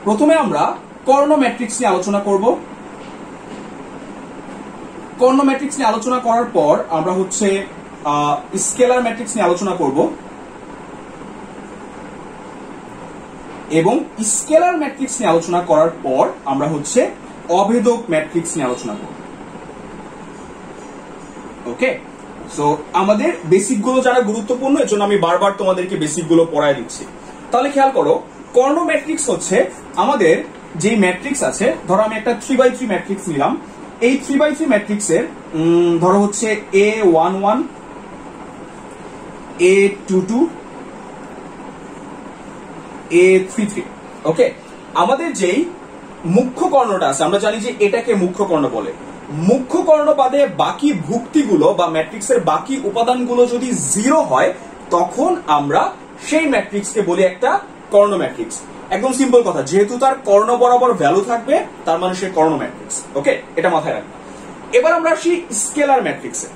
প্রথমে আমরা কর্ণ ম্যাট্রিক্স নিয়ে আলোচনা করব। কর্ণ ম্যাট্রিক্স নিয়ে আলোচনা করার পর আমরা হচ্ছে স্কেলার ম্যাট্রিক্স নিয়ে আলোচনা করব এবং স্কেলার ম্যাট্রিক্স নিয়ে আলোচনা করার পর আমরা হচ্ছে অভেদক ম্যাট্রিক্স নিয়ে আলোচনা করব। ওকে, সো আমাদের বেসিক গুলো যারা গুরুত্বপূর্ণ, এর জন্য আমি বারবার তোমাদেরকে বেসিক গুলো পড়ায় দিচ্ছি। তাহলে খেয়াল করো, কর্ণ ম্যাট্রিক্স হচ্ছে আমাদের যে ম্যাট্রিক্স আছে, ধরো আমি একটা 3x3 ম্যাট্রিক্স নিলাম। এই 3x3 ম্যাট্রিক্সের ধরো হচ্ছে A11, A22, A33। ওকে, আমাদের যেই মুখ্য কর্ণটা আছে, আমরা জানি যে এটাকে মুখ্য কর্ণ বলে। মুখ্য কর্ণ বাদে বাকি ভুক্তিগুলো বা ম্যাট্রিক্সের বাকি উপাদানগুলো যদি 0 হয়, তখন আমরা সেই ম্যাট্রিক্সকে বলি একটা কর্ণ ম্যাট্রিক্স। একদম সিম্পল কথা, যেহেতু তার কর্ণ বরাবর ভ্যালু থাকবে তার মানে সে কর্ণ ম্যাট্রিক্স। ওকে, এটা মাথায় রাখবে। এবার আমরা আসি স্কেলার ম্যাট্রিক্সে।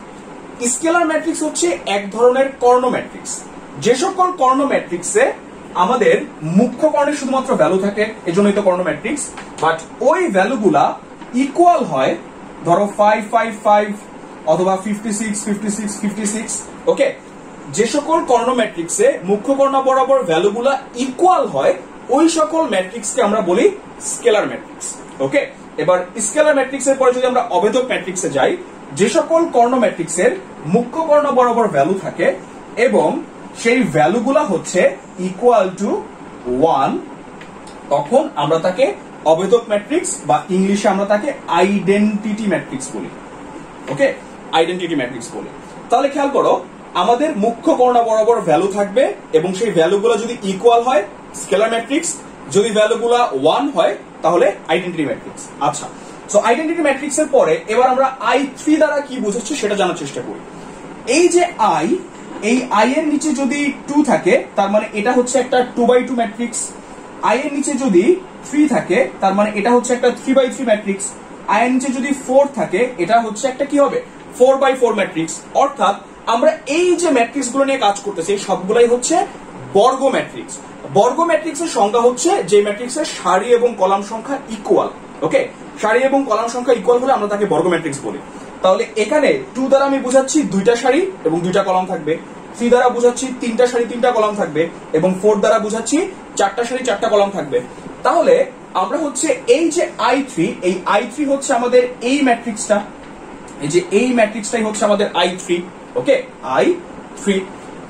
স্কেলার ম্যাট্রিক্স হচ্ছে এক ধরনের কর্ণ ম্যাট্রিক্স। যে সকল কর্ণ ম্যাট্রিক্সে আমাদের মুখ্য কর্ণে শুধুমাত্র ভ্যালু থাকে, এজন্যই তো কর্ণ ম্যাট্রিক্স, বাট ওই ভ্যালুগুলা ইকুয়াল হয়, ধরো 5 5 5 অথবা 56 56 56। ওকে, যে সকল কর্ণ ম্যাট্রিক্সে মুখ্য কর্ণ বরাবর ভ্যালুগুলা ইকুয়াল হয়, ওই সকল ম্যাট্রিক্সকে আমরা বলি স্কেলার ম্যাট্রিক্স। ওকে, এবার স্কেলার ম্যাট্রিক্সের পরে যদি আমরা অভেদক ম্যাট্রিক্সে যাই, যে সকল কর্ণ ম্যাট্রিক্সের মুখ্য কর্ণ বরাবর ভ্যালু থাকে এবং সেই ভ্যালুগুলা হচ্ছে ইকুয়াল টু 1, তখন আমরা তাকে অভেদক ম্যাট্রিক্স বা ইংলিশে আমরা তাকে আইডেন্টিটি ম্যাট্রিক্স বলি। ওকে, আইডেন্টিটি ম্যাট্রিক্স বলি। তাহলে খেয়াল করো, আমাদের মুখ্য কর্ণ বরাবর ভ্যালু থাকবে এবং সেই ভ্যালুগুলো যদি ইকুয়াল হয় স্কেলার ম্যাট্রিক্স, যদি ভ্যালুগুলো 1 হয় তাহলে আইডেন্টিটি ম্যাট্রিক্স। আচ্ছা, সো আইডেন্টিটি ম্যাট্রিক্সের পরে এবার আমরা i3 দ্বারা কি বোঝাচ্ছি সেটা জানার চেষ্টা করি। এই যে এই i এর নিচে যদি 2 থাকে, তার মানে এটা হচ্ছে একটা 2x2 ম্যাট্রিক্স। i এর নিচে যদি 3 থাকে, তার মানে এটা হচ্ছে একটা 3x3 ম্যাট্রিক্স। i এর নিচে যদি 4 থাকে, এটা হচ্ছে একটা কি হবে, 4x4 ম্যাট্রিক্স। অর্থাৎ আমরা এই যে ম্যাট্রিক্স গুলো নিয়ে কাজ করতেছি সবগুলাই হচ্ছে বর্গ ম্যাট্রিক্স। বর্গ ম্যাট্রিক্সের সংজ্ঞা হচ্ছে যে ম্যাট্রিক্সের সারি এবং কলাম সংখ্যা ইকুয়াল। ওকে, সারি এবং কলাম সংখ্যা ইকুয়াল হলে আমরা তাকে বর্গ ম্যাট্রিক্স বলি। তাহলে এখানে 2 দ্বারা আমি বুঝাচ্ছি 2টা সারি এবং 2টা কলাম থাকবে, 3 দ্বারা বুঝাচ্ছি 3টা সারি 3টা কলাম থাকবে এবং 4 দ্বারা বুঝাচ্ছি 4টা সারি 4টা কলাম থাকবে। তাহলে আমরা হচ্ছে এই যে i3, এই i3 হচ্ছে আমাদের এই ম্যাট্রিক্সটা, এই যে এই ম্যাট্রিক্সটাই হচ্ছে আমাদের i3। ওকে, i3।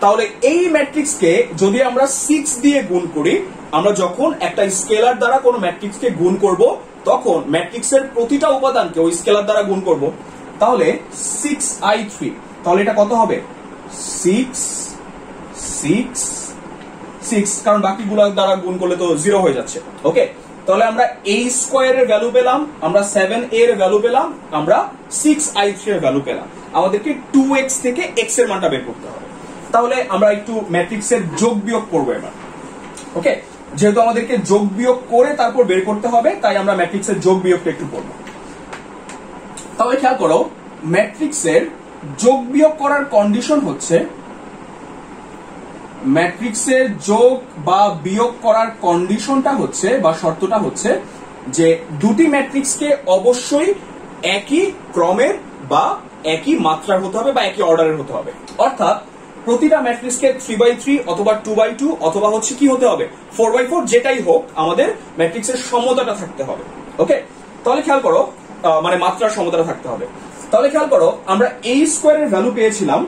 তাহলে এই ম্যাট্রিক্সকে যদি আমরা 6 দিয়ে গুণ করি, আমরা যখন একটা স্কেলার দ্বারা কোনো ম্যাট্রিক্সকে গুণ করব, তখন ম্যাট্রিক্সের প্রতিটা উপাদানকে ওই স্কেলার দ্বারা গুণ করব। তাহলে 6i3, তাহলে এটা কত হবে, 6 6 6, কারণ বাকিগুলো দ্বারা গুণ করলে তো 0 হয়ে যাচ্ছে। ওকে, তাহলে আমরা a স্কয়ারের ভ্যালু পেলাম, আমরা 7a এর ভ্যালু পেলাম, আমরা 6i3 এর ভ্যালু পেলাম। আমাদেরকে 2x থেকে x এর মানটা বের করতে হবে। তাহলে আমরা একটু ম্যাট্রিক্সের যোগ বিয়োগ করব এবার। ওকে, যেহেতু আমাদেরকে যোগ বিয়োগ করে তারপর বের করতে হবে, তাই আমরা ম্যাট্রিক্সের যোগ বিয়োগটা একটু করব। তাহলে খেয়াল করো, ম্যাট্রিক্সের যোগ বিয়োগ করার কন্ডিশন হচ্ছে, ম্যাট্রিক্সের যোগ বা বিয়োগ করার কন্ডিশনটা হচ্ছে বা শর্তটা হচ্ছে যে দুটি ম্যাট্রিক্সকে অবশ্যই একই ক্রমের বা একই মাত্রার হতে হবে বা একই অর্ডারের হতে হবে। অর্থাৎ প্রতিটা ম্যাট্রিক্সকে 3x3 অথবা 2x2 অথবা হচ্ছে কি হতে হবে 4x4, যেটাই হোক আমাদের ম্যাট্রিক্সের সমতাটা থাকতে হবে। ওকে, তাহলে খেয়াল করো, মানে মাত্রার সমতাটা থাকতে হবে। তাহলে খেয়াল করো, আমরা a স্কয়ারের ভ্যালু পেয়েছিলাম,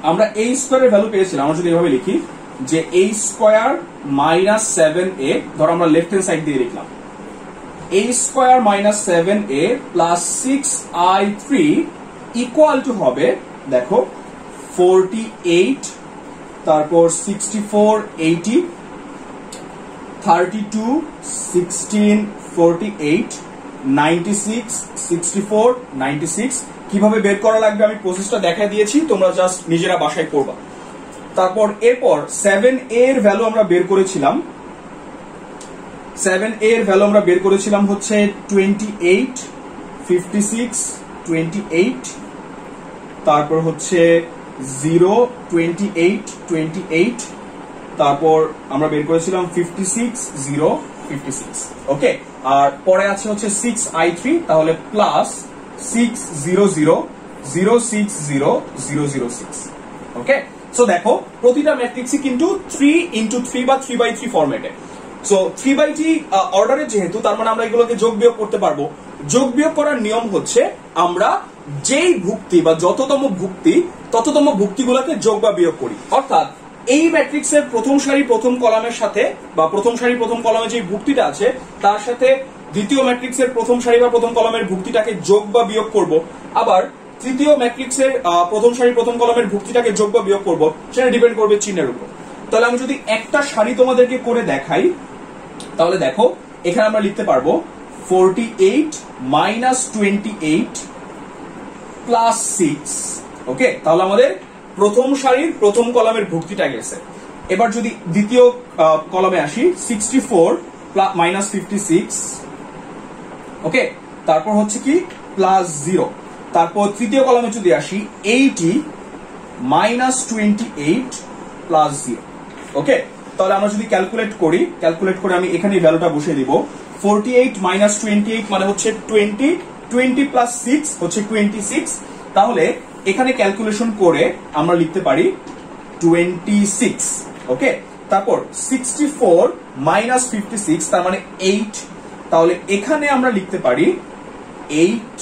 আমরা a স্কয়ারের ভ্যালু পেয়েছিলাম, আমরা যদি এভাবে লিখি যে a স্কয়ার মাইনাস 7a, ধরো আমরা লেফট হ্যান্ড সাইড দিয়ে লিখলাম a square minus 7a plus 6i3 equal to হবে দেখো 48, তারপর 64 80, 32 16 48, 96 64 96। কিভাবে বের করা লাগবে আমি প্রসেসটা দেখা দিয়েছি, তোমরা জাস্ট নিজেরা বাসায় করবা। তারপর এরপর 7a এর ভ্যালু আমরা বের করেছিলাম, 7a এর ভ্যালু আমরা বের করেছিলাম হচ্ছে 28 56 28, তারপর হচ্ছে 0 28 28, তারপর আমরা বের করেছিলাম 56 0 56। ওকে, আর পরে আছে হচ্ছে 6i3, তাহলে প্লাস 600 060 006। ওকে, সো দেখো প্রতিটা ম্যাট্রিক্সই কিন্তু 3x3 বা 3x3 ফরম্যাটে। সো 3x3 অর্ডারে যেহেতু, তার মানে আমরা এগুলোকে যোগ বিয়োগ করতে পারবো। যোগ বিয়োগ করার নিয়ম হচ্ছে আমরা যেই ভুক্তি বা যততম ভুক্তি তততম ভুক্তিগুলোকে যোগ বা বিয়োগ করি। অর্থাৎ এই ম্যাট্রিক্সের প্রথম সারি প্রথম কলামের সাথে বা প্রথম সারি প্রথম কলামে যে ভুক্তিটা আছে তার সাথে দ্বিতীয় ম্যাট্রিক্সের প্রথম সারি বা প্রথম কলামের ভুক্তিটাকে যোগ বা বিয়োগ করব। আবার তৃতীয় ম্যাট্রিক্সের প্রথম সারি প্রথম কলামের ভুক্তিটাকে যোগ বা বিয়োগ করব, সেটা ডিপেন্ড করবে চিহ্নের উপর। তাহলে আমি যদি একটা সারি তোমাদেরকে করে দেখাই, তাহলে দেখো এখানে আমরা লিখতে পারবো 48 -28 প্লাস 6। ওকে, তাহলে আমাদের প্রথম সারির প্রথম কলামের ভুক্তিটা গেছে। এবার যদি দ্বিতীয় কলামে আসি 64 -56, ওকে, তারপর হচ্ছে কি প্লাস 0। তারপর তৃতীয় কলামে যদি আসি 80 -28 প্লাস 0। ওকে, তাহলে আমরা যদি ক্যালকুলেট করে আমি এখানে ভ্যালুটা বসিয়ে দিব। 48 -28 মানে হচ্ছে 20, 20 প্লাস 6 হচ্ছে 26। তাহলে এখানে ক্যালকুলেশন করে আমরা লিখতে পারি 26। ওকে, তারপর 64 -56 তার মানে 8, তাহলে এখানে আমরা লিখতে পারি 8।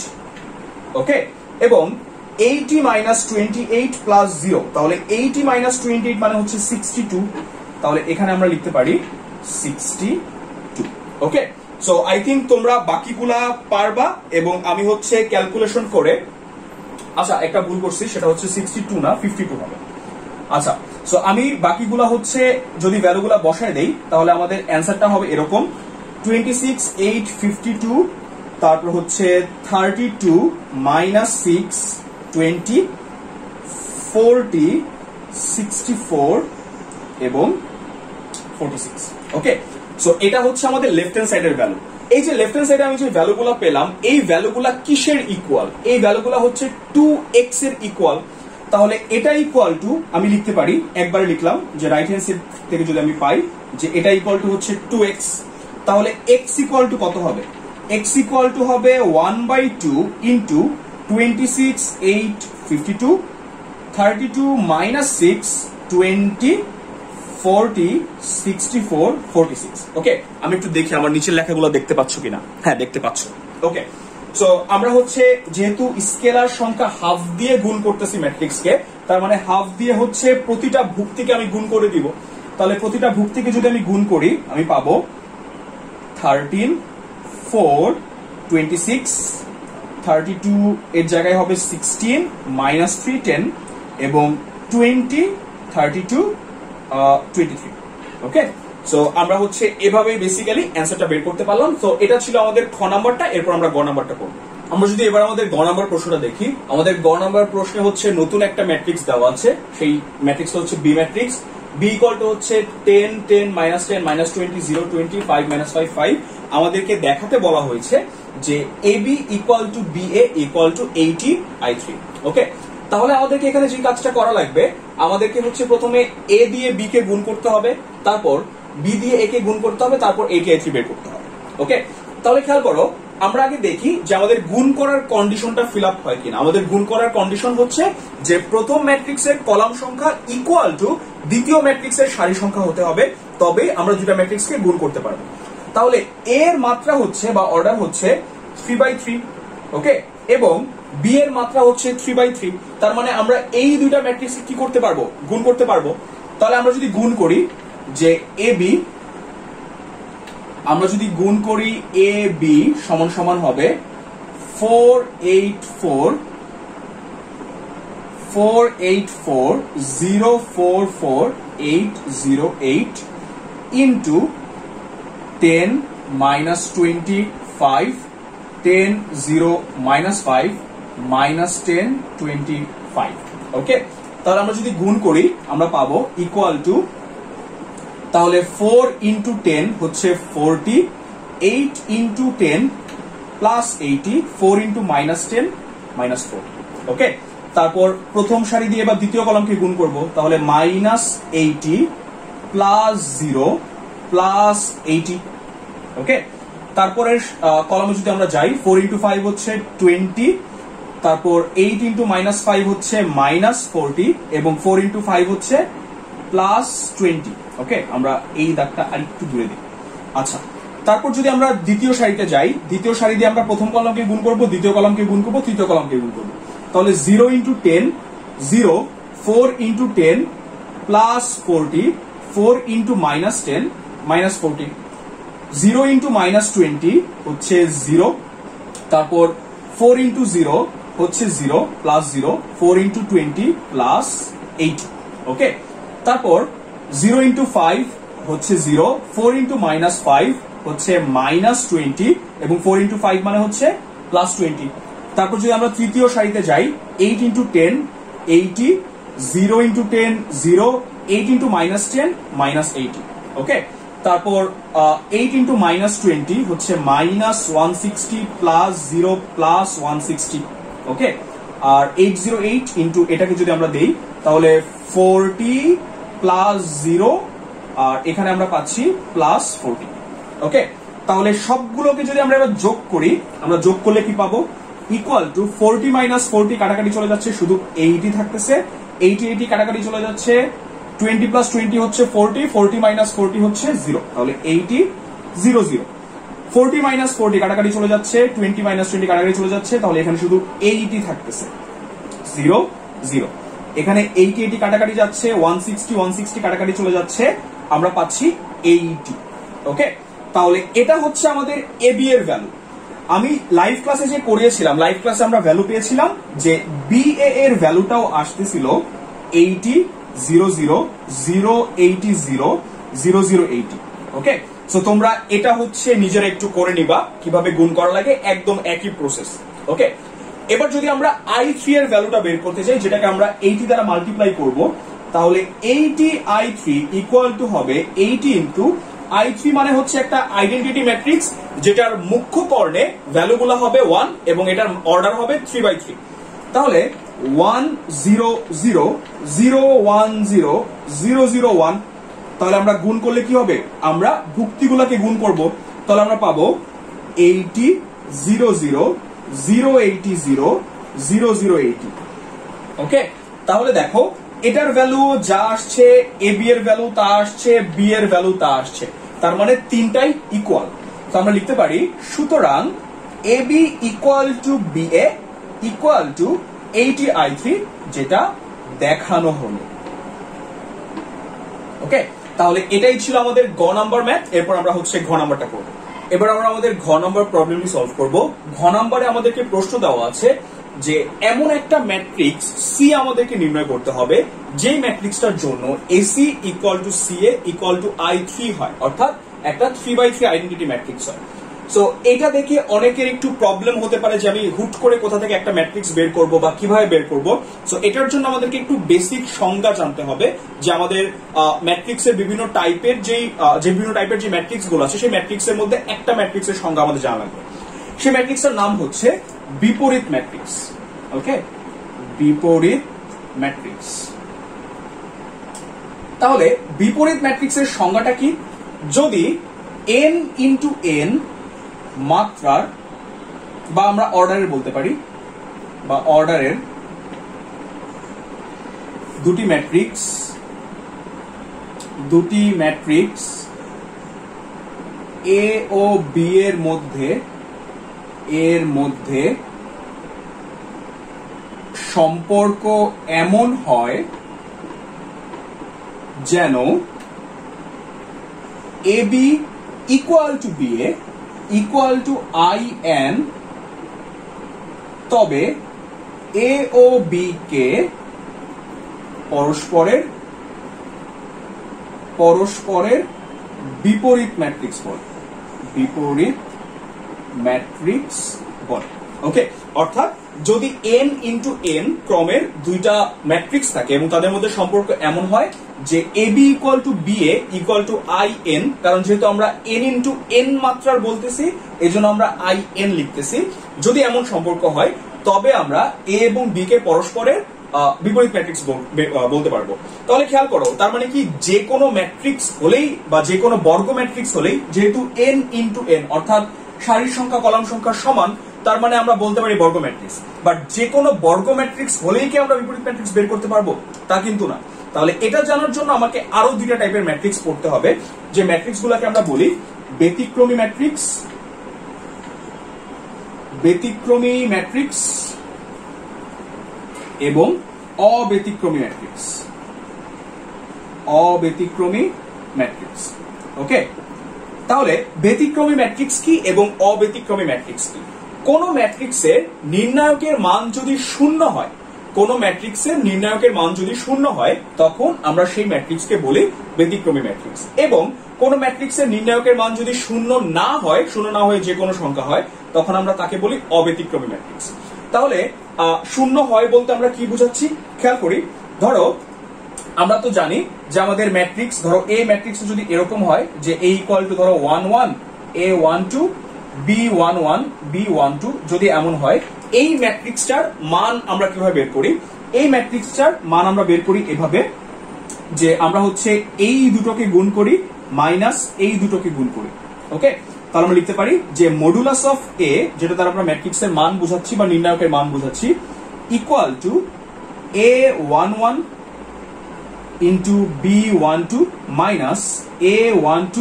ওকে, এবং 80 -28 প্লাস 0, তাহলে 80 -28 মানে হচ্ছে 62, তাহলে এখানে আমরা লিখতে পারি 62। ওকে, সো আই থিঙ্ক তোমরা বাকিগুলা পারবা এবং আমি হচ্ছে ক্যালকুলেশন করে, আচ্ছা একটা ভুল করছি, সেটা হচ্ছে 62 না 52 হবে। আচ্ছা, সো আমি বাকিগুলা হচ্ছে যদি ভ্যালুগুলা বসায় দেই তাহলে আমাদের অ্যান্সারটা হবে এরকম 26 8 52, তারপর হচ্ছে 32 -6 20 40 64 এবং 46। ওকে, সো এটা হচ্ছে আমাদের লেফট হ্যান্ড সাইডের ভ্যালু। এই যে লেফট হ্যান্ড সাইডে আমি যে ভ্যালুগুলো পেলাম, এই ভ্যালুগুলা কিসের ইকুয়াল? এই ভ্যালুগুলা হচ্ছে 2x এর ইকুয়াল। তাহলে এটা ইকুয়াল টু আমি লিখতে পারি, একবারে লিখলাম যে রাইট হ্যান্ড সাইড থেকে যদি আমি পাই যে এটা ইকুয়াল টু হচ্ছে 2x, তাহলে x ইকুয়াল টু কত হবে? x ইকুয়াল টু হবে 1/2 ইন্টু 26 8 52, 32 -6 20 40 64 46। ওকে, আমি একটু দেখি আমার নিচের লেখাগুলো দেখতে পাচ্ছ কিনা। হ্যাঁ, দেখতে পাচ্ছ। ওকে, সো আমরা হচ্ছে যেহেতু স্কেলার সংখ্যা হাফ দিয়ে গুণ করতেছি ম্যাট্রিক্সকে, তার মানে হাফ দিয়ে হচ্ছে প্রতিটা ভুক্তিকে আমি গুণ করে দিব। তাহলে প্রতিটা ভুক্তিকে যদি আমি গুণ করি আমি পাবো 13 4 26, 32 এর জায়গায় হবে 16 -3 10 এবং 20 32 23। ওকে, সো আমরা হচ্ছে এভাবেই বেসিক্যালি অ্যান্সারটা বের করতে পারলাম। তো এটা ছিল আমাদের খ নাম্বারটা, এরপর আমরা গ নাম্বারটা করব। আমরা যদি এবার আমাদের গ নাম্বার প্রশ্নটা দেখি, আমাদের গ নাম্বার প্রশ্নে হচ্ছে নতুন একটা ম্যাট্রিক্স দেওয়া আছে, সেই ম্যাট্রিক্সটা হচ্ছে B matrix. B equal to হচ্ছে 10 10 -10 -20 0 20 5 -5 5। আমাদেরকে দেখাতে বলা হয়েছে যে AB equal to BA equal to 80i3। ওকে, তাহলে আমাদেরকে এখানে যে কাজটা করা লাগবে, আমাদেরকে হচ্ছে প্রথমে A দিয়ে B কে গুণ করতে হবে, তারপর B দিয়ে A কে গুণ করতে হবে, তারপর A কে A3 বের করতে হবে। ওকে, তাহলে খেয়াল করো, আমরা আগে দেখি যে আমাদের গুণ করার কন্ডিশনটা ফিল আপ হয় কিনা। আমাদের গুণ করার কন্ডিশন হচ্ছে যে প্রথম ম্যাট্রিক্সের কলাম সংখ্যা ইকুয়াল টু দ্বিতীয় ম্যাট্রিক্সের সারি সংখ্যা হতে হবে, তবে আমরা দুটা ম্যাট্রিক্সকে গুণ করতে পারবো। তাহলে এর মাত্রা হচ্ছে বা অর্ডার হচ্ছে 3/3। ওকে, এবং বি এর মাত্রা হচ্ছে 3/3। তার মানে আমরা এই দুইটা ম্যাট্রিক্স কি করতে পারবো? গুণ করতে পারবো। তাহলে আমরা যদি গুণ করি যে AB, আমরা যদি গুণ করি AB সমান সমান হবে 484 484,044,808 into 10 minus 25, 10 0 minus 5 minus 10 25. ওকে, তাহলে আমরা যদি গুণ করি আমরা পাবো ইকুয়াল টু, তাহলে 4 into 10 হচ্ছে 40, 8 into 10 plus 80, 4 into minus 10 minus 4. ওকে, তারপর প্রথম সারি দিয়ে এবার দ্বিতীয় কলামকে গুণ করব, তাহলে মাইনাস 80 প্লাস 0 প্লাস 80. ওকে, তারপরের কলামে যদি আমরা যাই 4 into 5 হচ্ছে 20, তারপর 8 into minus 5 হচ্ছে মাইনাস 40 এবং 4 into 5 হচ্ছে প্লাস 20. ওকে, আমরা এই দাগটা আরেকটু দূরে দিই। আচ্ছা, তারপর যদি আমরা দ্বিতীয় সারিতে যাই, দ্বিতীয় সারি দিয়ে আমরা প্রথম কলামকে গুণ করব, দ্বিতীয় কলামকে গুণ করব, তৃতীয় কলামকে গুণ করব, তাহলে 0 into 10 0, 4 into 10 plus 40, 4 into minus 10 minus 40, 0 into minus 20 হচ্ছে 0, তারপর 4 into 0 হচ্ছে 0 প্লাস 0, 4 into 20 প্লাস 80. ওকে, তারপর 0 into 5 হচ্ছে 0, 4 into minus 5 হচ্ছে মাইনাস 20 এবং 4 into 5 মানে হচ্ছে প্লাস 20. তারপর যদি আমরা তৃতীয় সারিতে যাই 8 into 10 80, 0 into 10 0, 8 into minus 10 minus 80. ওকে, তারপর 8 into minus 20 হচ্ছে মাইনাস 160 প্লাস 0 প্লাস 160. ওকে, আর 808 ইন্টু এটাকে যদি আমরা দেই তাহলে 40 প্লাস 0 আর এখানে আমরা পাচ্ছি প্লাস 40. ওকে, তাহলে সবগুলোকে যদি আমরা এবার যোগ করি, আমরা যোগ করলে কি পাবো? ইকুয়াল টু 40 মাইনাস 40 কাটাকাটি চলে যাচ্ছে, শুধু 80 থাকতেছে, 80 কাটাকাটি চলে যাচ্ছে, 20 প্লাস 20 হচ্ছে 40, 40 মাইনাস 40 হচ্ছে 0, তাহলে 80 0 0. 40 মাইনাস 40 কাটাকাটি চলে যাচ্ছে, 20 মাইনাস 20 কাটাকাটি চলে যাচ্ছে, তাহলে এখানে শুধু 80 থাকতেছে, 0 0. এখানে 80 কাটাকাটি যাচ্ছে, 160 কাটাকাটি চলে যাচ্ছে, আমরা পাচ্ছি 80. ওকে, তাহলে এটা হচ্ছে আমাদের এবি এর ভ্যালু। আমি লাইভ ক্লাসে যে করিয়েছিলাম, লাইভ ক্লাসে আমরা ভ্যালু পেয়েছিলাম যে বিএ এর ভ্যালুটাও আসতেছিল 80 0 0 0 80 0 0 0 80. ওকে, সো তোমরা এটা হচ্ছে নিজেরা একটু করে নিবা কিভাবে গুণ করা লাগে, একদম একই প্রসেস। ওকে, এবার যদি আমরা i3 এর ভ্যালুটা বের করতে চাই, যেটাকে আমরা 80 দ্বারা মাল্টিপ্লাই করব, তাহলে 80 i3 ইকুয়াল টু হবে 80 ইনটু i3 মানে হচ্ছে একটা আইডেন্টিটি ম্যাট্রিক্স যেটার মুখ্য কর্ণে ভ্যালুগুলো হবে 1 এবং এটার অর্ডার হবে 3/3। তাহলে 1 0 0 0 1 0 0 0 1, তাহলে আমরা গুণ করলে কি হবে? আমরা ভুক্তিগুলোকে গুণ করব, তাহলে আমরা পাবো 80 0 0 0 80 0 0 0 80. ওকে, তাহলে দেখো এটার ভ্যালু যা আসছে, এ বি এর ভ্যালু তা আসছে, বি এর ভ্যালু তা আসছে, তার মানে তিনটাই ইকুয়াল। তো আমরা লিখতে পারি সুতরাং A B equal to B A equal to 80 i3, যেটা দেখানো হলো। ওকে, তাহলে এটাই ছিল আমাদের গ নাম্বার ম্যাথ। এরপর আমরা হচ্ছে ঘ নাম্বারটা করব। এবার আমরা আমাদের ঘ নাম্বার প্রবলেমটি সলভ করব। ঘ নাম্বারে আমাদেরকে প্রশ্ন দেওয়া আছে যে এমন একটা ম্যাট্রিক্স সি আমাদেরকে নির্ণয় করতে হবে যে ম্যাট্রিক্সটার জন্য AC equal to C A equal to i3 হয়, অর্থাৎ একটা 3/3 আইডেন্টিটি ম্যাট্রিক্স হয়। সো এটা দেখে অনেকের একটু প্রবলেম হতে পারে যে আমি হুট করে কোথা থেকে একটা ম্যাট্রিক্স বের করব বা কিভাবে বের করব। সো এটার জন্য আমাদেরকে একটু বেসিক সংজ্ঞা জানতে হবে যে আমাদের ম্যাট্রিক্সের বিভিন্ন টাইপের যে ম্যাট্রিক্স গুলো আছে সেই ম্যাট্রিক্সের মধ্যে একটা ম্যাট্রিক্সের সংজ্ঞা আমাদের জানা লাগবে। সেই ম্যাট্রিক্সের নাম হচ্ছে বিপরীত ম্যাট্রিক্স। ওকে, বিপরীত ম্যাট্রিক্স। তাহলে বিপরীত ম্যাট্রিক্সের সংজ্ঞাটা কি? যদি n ইনটু n মাত্রার, বা আমরা অর্ডারের বলতে পারি, বা অর্ডারের দুটি ম্যাট্রিক্স এ ও বি এর মধ্যে সম্পর্ক এমন হয় যেন A B equal to B A equal to I N, তবে এ ও বি কে পরস্পরের পরস্পরের বিপরীত ম্যাট্রিক্স বলে, বিপরীত ম্যাট্রিক্স বলে। ওকে, অর্থাৎ যদি n ইন্টু n ক্রমের দুইটা ম্যাট্রিক্স থাকে এবং তাদের মধ্যে সম্পর্ক এমন হয় যে ab equal to ba equal to in, কারণ যেহেতু আমরা n ইন্টু n মাত্রার বলতেছি এজন্য আমরা in লিখতেছি, যদি এমন সম্পর্ক হয় তবে আমরা a এবং b কে পরস্পরের বিপরীত ম্যাট্রিক্স বলতে পারবো। তাহলে খেয়াল করো, তার মানে কি যে কোনো ম্যাট্রিক্স হলেই বা যে কোনো বর্গ ম্যাট্রিক্স হলেই যেহেতু n ইন্টু n অর্থাৎ সারির সংখ্যা কলাম সংখ্যা সমান, তার মানে আমরা বলতে পারি বর্গ ম্যাট্রিক্স। বাট যে কোনো বর্গ ম্যাট্রিক্স হলেই কি আমরা বিপরীত ম্যাট্রিক্স বের করতে পারবো? তা কিন্তু না। তাহলে এটা জানার জন্য আমাকে আরো দুইটা টাইপের ম্যাট্রিক্স পড়তে হবে, যে ম্যাট্রিক্স গুলোকে আমরা বলি ব্যতিক্রমী ম্যাট্রিক্স, ব্যতিক্রমী ম্যাট্রিক্স এবং অব্যতিক্রমী ম্যাট্রিক্স, অব্যতিক্রমী ম্যাট্রিক্স। ওকে, তাহলে ব্যতিক্রমী ম্যাট্রিক্স কি এবং অব্যতিক্রমী ম্যাট্রিক্স কি? কোন ম্যাট্রিক্সের নির্ণায়কের মান যদি শূন্য হয়, কোন ম্যাট্রিক্সের নির্ণায়কের মান যদি শূন্য হয় তখন আমরা সেই ম্যাট্রিক্সকে বলি ব্যতিক্রমী ম্যাট্রিক্স, এবং কোন ম্যাট্রিক্সের নির্ণায়কের মান যদি শূন্য না হয়, শূন্য না হয়ে যে কোনো সংখ্যা হয়, তখন আমরা তাকে বলি অব্যতিক্রমী ম্যাট্রিক্স। তাহলে শূন্য হয় বলতে আমরা কি বুঝাচ্ছি খেয়াল করি। ধরো আমরা তো জানি যে আমাদের ম্যাট্রিক্স, ধরো এ ম্যাট্রিক্স যদি এরকম হয় যে a ইকুয়াল টু ধরো 1 1 a 1 2 b 1 1 b 1 2, যদি এমন হয় এই ম্যাট্রিক্সটার মান আমরা কিভাবে বের করি? এই ম্যাট্রিক্সটার মান আমরা বের করি এভাবে যে আমরা হচ্ছে এই দুটোকে গুণ করি মাইনাস এই দুটোকে গুণ করি। ওকে, তাহলে আমরা লিখতে পারি যে মডুলাস অফ a, যেটা দ্বারা আমরা ম্যাট্রিক্সের মান বোঝাচ্ছি বা নির্ণায়কের মান বোঝাচ্ছি, equal to a 1 1 into b12 minus a12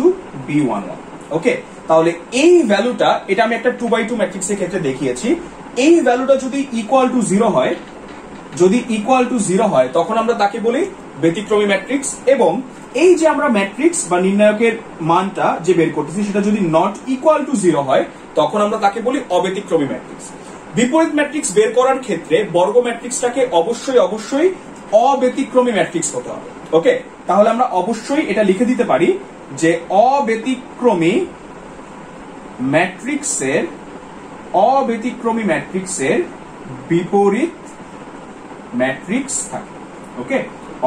b11। ওকে, তাহলে এই ভ্যালুটা, এটা আমি একটা 2x2 ম্যাট্রিক্সের ক্ষেত্রে দেখিয়েছি, এই ভ্যালুটা যদি ইকুয়াল টু 0 হয়, যদি ইকুয়াল টু 0 হয় তখন আমরা তাকে বলি ব্যতিক্রমী ম্যাট্রিক্স, এবং এই যে আমরা ম্যাট্রিক্স বা নির্ণায়কের মানটা যে বের করতেছি সেটা যদি নট ইকুয়াল টু 0 হয় তখন আমরা তাকে বলি অব্যতিক্রমী ম্যাট্রিক্স। বিপরীত ম্যাট্রিক্স বের করার ক্ষেত্রে বর্গ ম্যাট্রিক্সটাকে অবশ্যই অবশ্যই অব্যতিক্রমী ম্যাট্রিক্স হতে হবে। ওকে, তাহলে আমরা অবশ্যই এটা লিখে দিতে পারি যে অব্যতিক্রমী ম্যাট্রিক্সের বিপরীত ম্যাট্রিক্স থাকে। ওকে,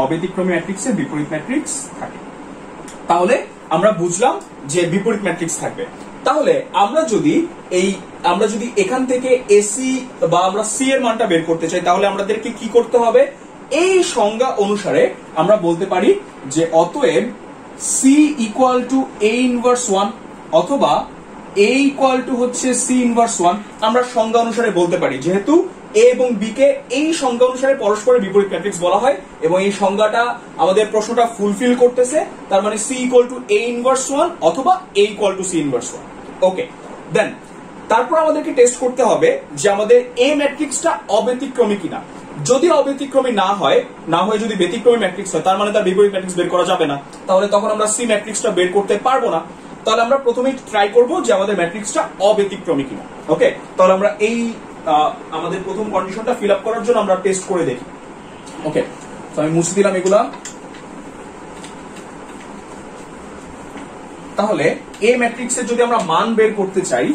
অব্যতিক্রমী ম্যাট্রিক্সের বিপরীত ম্যাট্রিক্স থাকে। তাহলে আমরা বুঝলাম যে বিপরীত ম্যাট্রিক্স থাকবে। তাহলে আমরা যদি এখান থেকে এসি বা আমরা সি এর মানটা বের করতে চাই, তাহলে আমাদেরকে কি করতে হবে? এই সংজ্ঞা অনুসারে আমরা বলতে পারি যে অতএব C equal to A inverse 1 অথবা এ ইকুয়াল টু হচ্ছে সি ইনভার্স 1। আমরা সংজ্ঞা অনুসারে বলতে পারি, যেহেতু এ এবং বি কে এই সংজ্ঞা অনুসারে পরস্পরের বিপরীত ম্যাট্রিক্স বলা হয় এবং এই সংজ্ঞাটা আমাদের প্রশ্নটা ফুলফিল করতেছে, তার মানে C equal to A inverse 1 অথবা A equal to C inverse 1। Okay, then তারপর আমাদেরকে টেস্ট করতে হবে যে আমাদের এ ম্যাট্রিক্সটা অব্যতিক্রমী কিনা। যদি অব্যতিক্রমী না হয় যদি ব্যতিক্রমী ম্যাট্রিক্স হয়, তার মানে তার বিপরীত ম্যাট্রিক্স বের করা যাবে না, তাহলে তখন আমরা সি ম্যাট্রিক্সটা বের করতে পারবো না। তাহলে আমরা প্রথমেই ট্রাই করব যে আমাদের ম্যাট্রিক্সটা অব্যতিক্রমী কিনা। ওকে, তাহলে আমরা এই আমাদের প্রথম কন্ডিশনটা ফিল আপ করার জন্য আমরা টেস্ট করে দেখি। ওকে, তো আমি মুছে দিলাম এগুলা। তাহলে এ ম্যাট্রিক্সের যদি আমরা মান বের করতে চাই,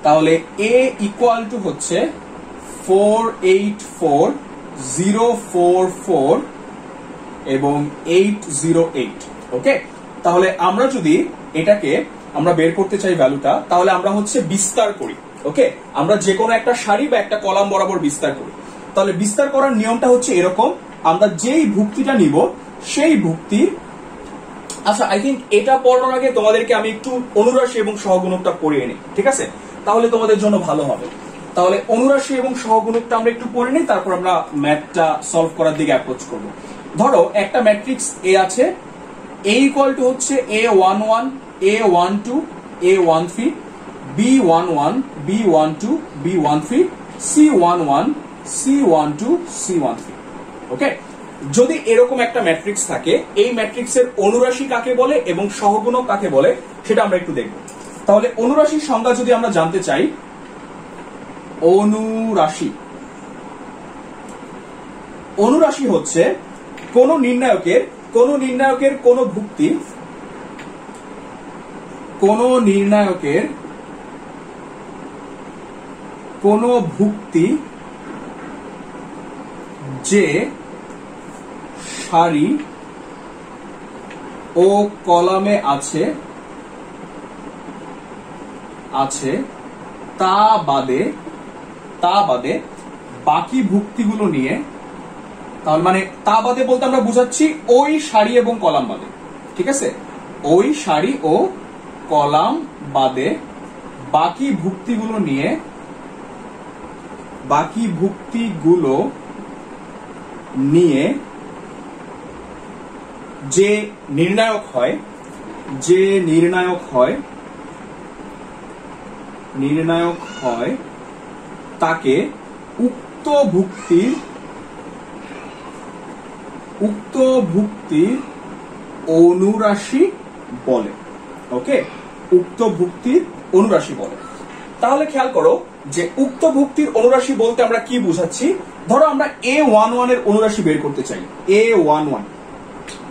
তাহলে এ ইকুয়াল টু হচ্ছে 4 8 4 0 4 4 এবং 8 0 8। ওকে, তাহলে আমরা যদি এটাকে আমরা বের করতে চাই ভ্যালুটা, তাহলে আমরা হচ্ছে বিস্তার করি। ওকে, আমরা যে কোনো একটা সারি বা একটা কলাম বরাবর বিস্তার করি। তাহলে বিস্তার করার নিয়মটা হচ্ছে এরকম, আমরা যেই ভুক্তিটা নিব সেই ভুক্তির, আচ্ছা আই থিঙ্ক এটা পড়ানোর আগে তোমাদেরকে আমি একটু অনুরাশি এবং সহগুণকটা পড়িয়ে নিই, ঠিক আছে? তাহলে তোমাদের জন্য ভালো হবে। তাহলে অনুরাশি এবং সহগুণকটা আমরা একটু পড়ে নিই, তারপর আমরা ম্যাথটা সলভ করার দিকে অ্যাপ্রোচ করব। ধরো একটা ম্যাট্রিক্স এ আছে, এ ইকুয়াল টু হচ্ছে a11 a12 a13 b11 b12 b13 c11 c12 c13। ওকে, যদি এরকম একটা ম্যাট্রিক্স থাকে, এই ম্যাট্রিক্সের অনুরাশি কাকে বলে এবং সহগুণক কাকে বলে সেটা আমরা একটু দেখব। তাহলে অনুরাশির সংজ্ঞা যদি আমরা জানতে চাই, অনুরাশি হচ্ছে কোন নির্ণায়কের কোন ভুক্তি যে সারি ও কলামে আছে তা বাদে বাকি ভুক্তিগুলো নিয়ে, তাহলে মানে তা বাদে বলতে আমরা বুঝাচ্ছি ওই সারি এবং কলাম বাদে, ঠিক আছে, ওই সারি ও কলাম বাদে বাকি ভুক্তিগুলো নিয়ে যে নির্ণায়ক হয় তাকে উক্ত ভুক্তির অনুরাশি বলে। ওকে, উক্ত ভুক্তির অনুরাশি বলে। তাহলে খেয়াল করো যে উক্ত ভুক্তির অনুরাশি বলতে আমরা কি বুঝাচ্ছি। ধরো আমরা A11 এর অনুরাশি বের করতে চাই, A11,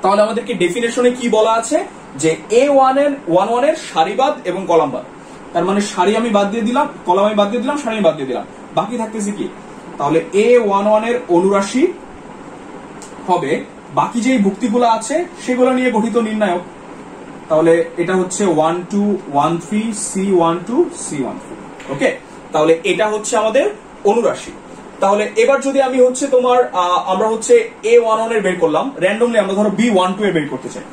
তাহলে আমাদেরকে ডেফিনেশনে কি বলা আছে যে A11 এর সারিবাদ এবং কলামবাদ, তার মানে সারি আমি বাদ দিয়ে দিলাম, কলাম আমি বাদ দিয়ে দিলাম, সারি আমি বাদ দিয়ে দিলাম, বাকি থাকতেছে কি, তাহলে A11 এর অনুরাশি হবে বাকি যেই ভুক্তিগুলো আছে সেগুলো নিয়ে গঠিত নির্ণায়ক। তাহলে এটা হচ্ছে 1213 C12 C13। ওকে, তাহলে এটা হচ্ছে আমাদের অনুরাশি। তাহলে এবার যদি আমি হচ্ছে তোমার আমরা হচ্ছে A11 এর বের করলাম, র্যান্ডমলি আমরা ধরো B12 এর বের করতে চাই,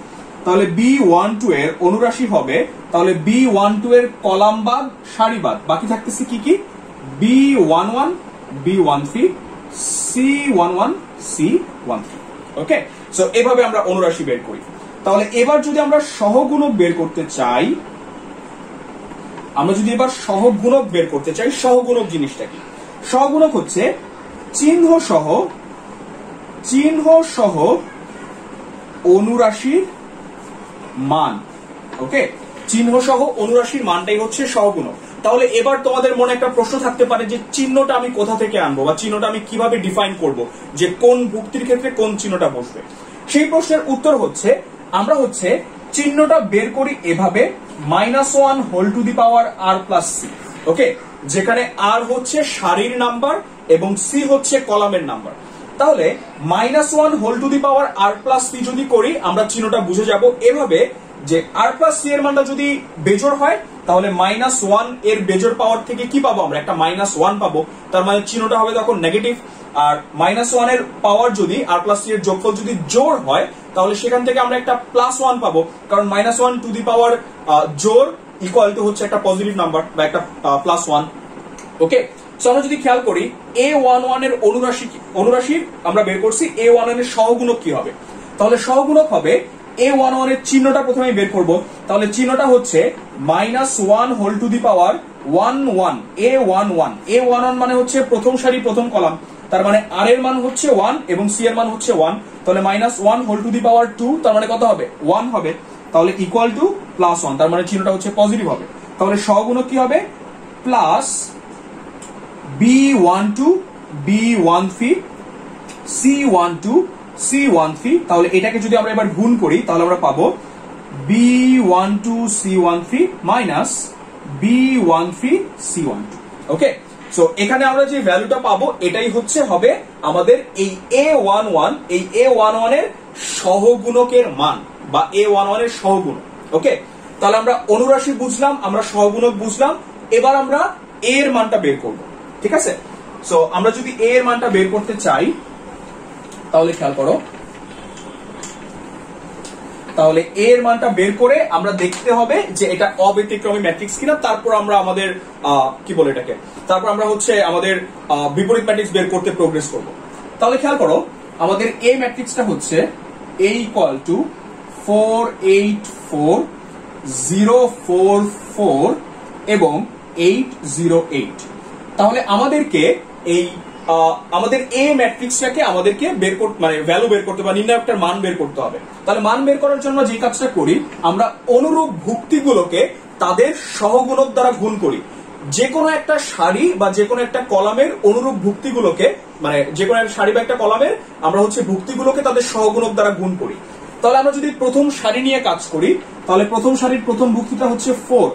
তাহলে B12 এর অনুরাশি হবে, তাহলে B12 এর কলামবাদ সারিবাদ বাকি থাকতেছে কি কি, B11 B13 C11 C13। ওকে, সো এভাবে আমরা অনুরাশি বের করি। তাহলে এবার যদি আমরা সহগুণক বের করতে চাই, সহগুণক জিনিসটা কি, সহগুণক হচ্ছে চিহ্ন সহ অনুরাশির মান। ওকে, চিহ্ন সহ অনুরাশির মানটাই হচ্ছে সহগুণক। তাহলে এবার তোমাদের মনে একটা প্রশ্ন থাকতে পারে যে চিহ্নটা আমি কোথা থেকে আনবো বা চিহ্নটা আমি কিভাবে ডিফাইন করব, যে কোন ভুক্তির ক্ষেত্রে কোন চিহ্নটা বসবে। সেই প্রশ্নের উত্তর হচ্ছে আমরা হচ্ছে চিহ্নটা বের করি এভাবে, -1 whole to the power r plus c। Okay, যেখানে r হচ্ছে সারির নাম্বার এবং c হচ্ছে কলামের নাম্বার। তাহলে -1 whole to the power r plus c যদি করি আমরা চিহ্নটা বুঝে যাব এভাবে যে r প্লাস c এর মানটা যদি বেজোড় হয় তাহলে -1 এর বেজোড় পাওয়ার থেকে কি পাবো, আমরা একটা -1 পাবো, তার মানে চিহ্নটা হবে তখন নেগেটিভ। আর -1 এর পাওয়ার যদি r প্লাস c এর যোগফল যদি জোড় হয় তাহলে সেখান থেকে আমরা একটা +1 পাবো, কারণ -1 টু দি পাওয়ার জোড় ইকুয়াল টু হচ্ছে একটা পজিটিভ নাম্বার বা একটা +1। ওকে, সো আমরা যদি খেয়াল করি A11 এর অনুরাশি আমরা বের করছি, A11 এর সহগুণক কি হবে, তাহলে সহগুণক হবে A11 এর চিহ্নটা প্রথমে বের করব। তাহলে চিহ্নটা হচ্ছে -1 whole to the power 11 A11 মানে হচ্ছে প্রথম সারি প্রথম কলাম, তার মানে r এর মান হচ্ছে 1 এবং c এর মান হচ্ছে 1, তাহলে -1 হোল টু দি পাওয়ার 2 তার মানে কত হবে 1 হবে, তাহলে ইকুয়াল টু +1, তার মানে চিহ্নটা হচ্ছে পজিটিভ হবে। তাহলে সহগুণক কি হবে, plus B12 B13 C12 C13। তাহলে এটাকে যদি আমরা এবার গুণ করি তাহলে আমরা পাবো B12 C13 minus B13 C12। ওকে, সো এখানে আমরা যে ভ্যালুটা পাবো এটাই হচ্ছে হবে আমাদের এই A11 এর সহগুণকের মান বা A11 এর সহগুণক। ওকে, তাহলে আমরা অনুরাশি বুঝলাম, আমরা সহগুণক বুঝলাম, এবার আমরা a এর মানটা বের করব। ঠিক আছে, সো আমরা যদি a এর মানটা বের করতে চাই তাহলে খেয়াল করো, তাহলে a এর মানটা বের করে আমরা দেখতে হবে যে এটা অব্যতিক্রমী ম্যাট্রিক্স কিনা, তারপর আমরা আমাদের কি বলে এটাকে, তারপর আমরা হচ্ছে আমাদের বিপরীত ম্যাট্রিক্স বের করতে প্রোগ্রেস করব। তাহলে খেয়াল করো আমাদের a ম্যাট্রিক্সটা হচ্ছে a ইকুয়াল টু 4 8 4 0 4 4 এবং 8 0 8। তাহলে আমাদেরকে এই আমাদের a ম্যাট্রিক্সটাকে আমাদেরকে বের করতে মানে ভ্যালু বের করতে বা নির্ণায়কটার মান বের করতে হবে। তাহলে মান বের করার জন্য যে কাজটা করি আমরা অনুরূপ ভুক্তিগুলোকে তাদের সহগুণক দ্বারা গুণ করি। যে কোনো একটা সারি বা যে কোনো একটা কলামের অনুরূপ ভুক্তিগুলোকে, মানে যে কোনো একটা সারি বা একটা কলামের আমরা হচ্ছে ভুক্তিগুলোকে তাদের সহগুণক দ্বারা গুণ করি। তাহলে আমরা যদি প্রথম সারি নিয়ে কাজ করি, তাহলে প্রথম সারির প্রথম ভুক্তিটা হচ্ছে 4।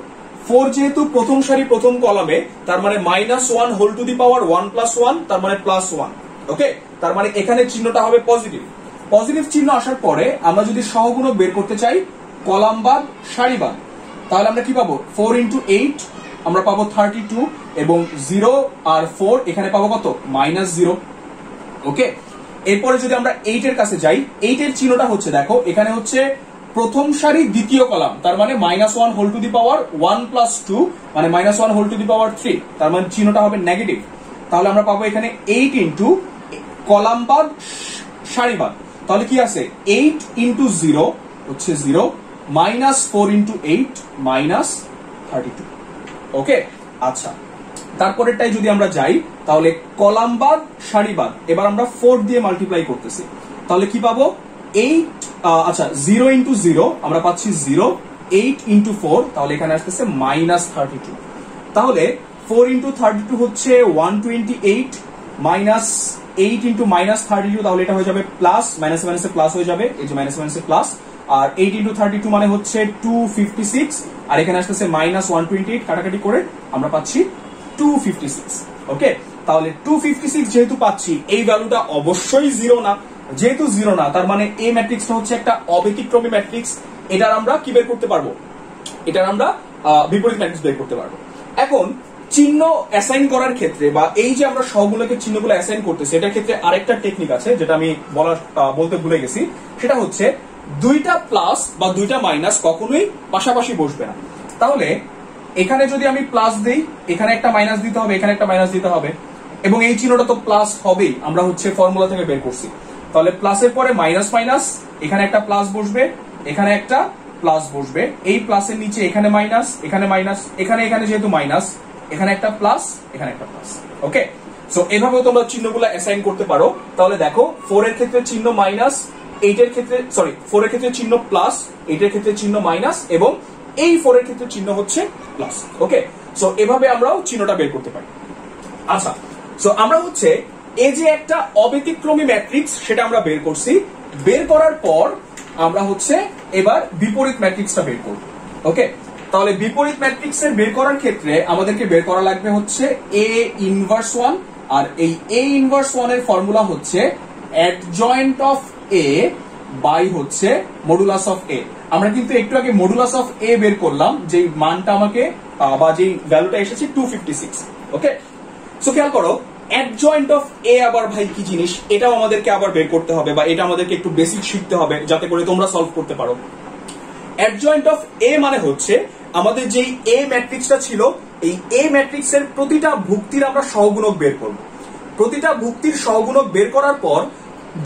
4 যেহেতু প্রথম সারি প্রথম কলামে, তার মানে -1 হোল টু দি পাওয়ার 1 + 1, তার মানে +1। ওকে, তার মানে এখানে চিহ্নটা হবে পজিটিভ। পজিটিভ চিহ্ন আসার পরে আমরা যদি সহগুণক বের করতে চাই কলামবাদ সারিবাদ, তাহলে আমরা কি পাবো? 4 × 8 আমরা পাবো 32 এবং 0 আর 4 এখানে পাবো কত? -0। ওকে, এরপরে যদি আমরা 8 এর কাছে যাই, 8 এর চিহ্নটা হচ্ছে দেখো এখানে হচ্ছে প্রথম সারি দ্বিতীয় কলাম, তার মানে -1 হোল টু দি পাওয়ার 1 + 2, মানে -1 হোল টু দি পাওয়ার 3, তার মানে চিহ্নটা হবে নেগেটিভ। তাহলে আমরা পাবো এখানে 8 × কলামবাদ সারিবাদ, তাহলে কি আছে? 8 × 0 হচ্ছে 0, -4 × 8 -32। ওকে, আচ্ছা, তারপরেরটাই যদি আমরা যাই, তাহলে কলামবাদ সারিবাদ, এবার আমরা 4 দিয়ে মাল্টিপ্লাই করতেছি, তাহলে কি পাবো? 8, আচ্ছা 0 × 0 আমরা পাচ্ছি 0, 8 × 4 তাহলে এখানে আসতেছে -32। তাহলে 4 × 32 হচ্ছে 128, -8 × -32 তাহলে এটা হয়ে যাবে প্লাস, মাইনাসে মাইনাসে প্লাস হয়ে যাবে, এই যে মাইনাসে মাইনাসে প্লাস, আর 8 × 32 মানে হচ্ছে 256, আর এখানে আসতেছে -128, কাটাকাটি করে আমরা পাচ্ছি 256। ওকে, তাহলে 256 যেহেতু পাচ্ছি, এই ভ্যালুটা অবশ্যই 0 না। যেহেতু 0 না, তার মানে এই ম্যাট্রিক্সটা হচ্ছে একটা অব্যতিক্রমী ম্যাট্রিক্স। এটার আমরা কি বের করতে পারবো? এটার আমরা বিপরীত ম্যাট্রিক্স বের করতে পারবো। এখন চিহ্ন অ্যাসাইন করার ক্ষেত্রে, বা এই যে আমরা সহগুণকের চিহ্নগুলো অ্যাসাইন করতেছি, এটার ক্ষেত্রে আরেকটা টেকনিক আছে যেটা আমি বলতে ভুলে গেছি। সেটা হচ্ছে দুইটা প্লাস বা দুইটা মাইনাস কখনোই পাশাপাশি বসবে না। তাহলে এখানে যদি আমি প্লাস দেই, এখানে একটা মাইনাস দিতে হবে, এখানে একটা মাইনাস দিতে হবে, এবং এই চিহ্নটা তো প্লাস হবেই, আমরা হচ্ছে ফর্মুলা থেকে বের করছি। তাহলে প্লাসের পরে মাইনাস মাইনাস, এখানে একটা প্লাস বসবে, এখানে একটা প্লাস বসবে, এই প্লাসের নিচে এখানে মাইনাস, এখানে মাইনাস, এখানে যেহেতু মাইনাস, এখানে একটা প্লাস, এখানে একটা প্লাস। ওকে, সো এভাবেও তোমরা চিহ্নগুলো অ্যাসাইন করতে পারো। তাহলে দেখো 4 এর ক্ষেত্রে চিহ্ন মাইনাস, 8 এর ক্ষেত্রে 4 এর ক্ষেত্রে চিহ্ন প্লাস, 8 এর ক্ষেত্রে চিহ্ন মাইনাস, এবং এই 4 এর ক্ষেত্রে চিহ্ন হচ্ছে প্লাস। ওকে, সো এভাবে আমরাও চিহ্নটা বের করতে পারি। আচ্ছা, সো আমরা হচ্ছে এই যে একটা অব্যতিক্রমী ম্যাট্রিক্স সেটা আমরা বের করছি। বের করার পর আমরা হচ্ছে এবার বিপরীত ম্যাট্রিক্সটা বের করব। ওকে, তাহলে বিপরীত ম্যাট্রিক্সের বের করার ক্ষেত্রে আমাদেরকে বের করা লাগবে হচ্ছে A ইনভার্স 1, আর এই A ইনভার্স 1 এর ফর্মুলা হচ্ছে অ্যাডজয়েন্ট অফ A বাই হচ্ছে মডুলাস অফ A। আমরা কিন্তু একটু আগে মডুলাস অফ A বের করলাম, যে মানটা আমাকে বা যে ভ্যালুটা এসেছে 256। ওকে, সো খেয়াল করো অ্যাডজয়েন্ট অফ A আবার ভাই কি জিনিস, এটাও আমাদেরকে আবার বের করতে হবে, বা এটা আমাদেরকে একটু বেসিক শিখতে হবে যাতে করে তোমরা সলভ করতে পারো। অ্যাডজয়েন্ট অফ A মানে হচ্ছে আমাদের যেই A ম্যাট্রিক্সটা ছিল, এই A ম্যাট্রিক্সের প্রতিটা ভুক্তির আমরা সহগুণক বের করব। প্রতিটা ভুক্তির সহগুণক বের করার পর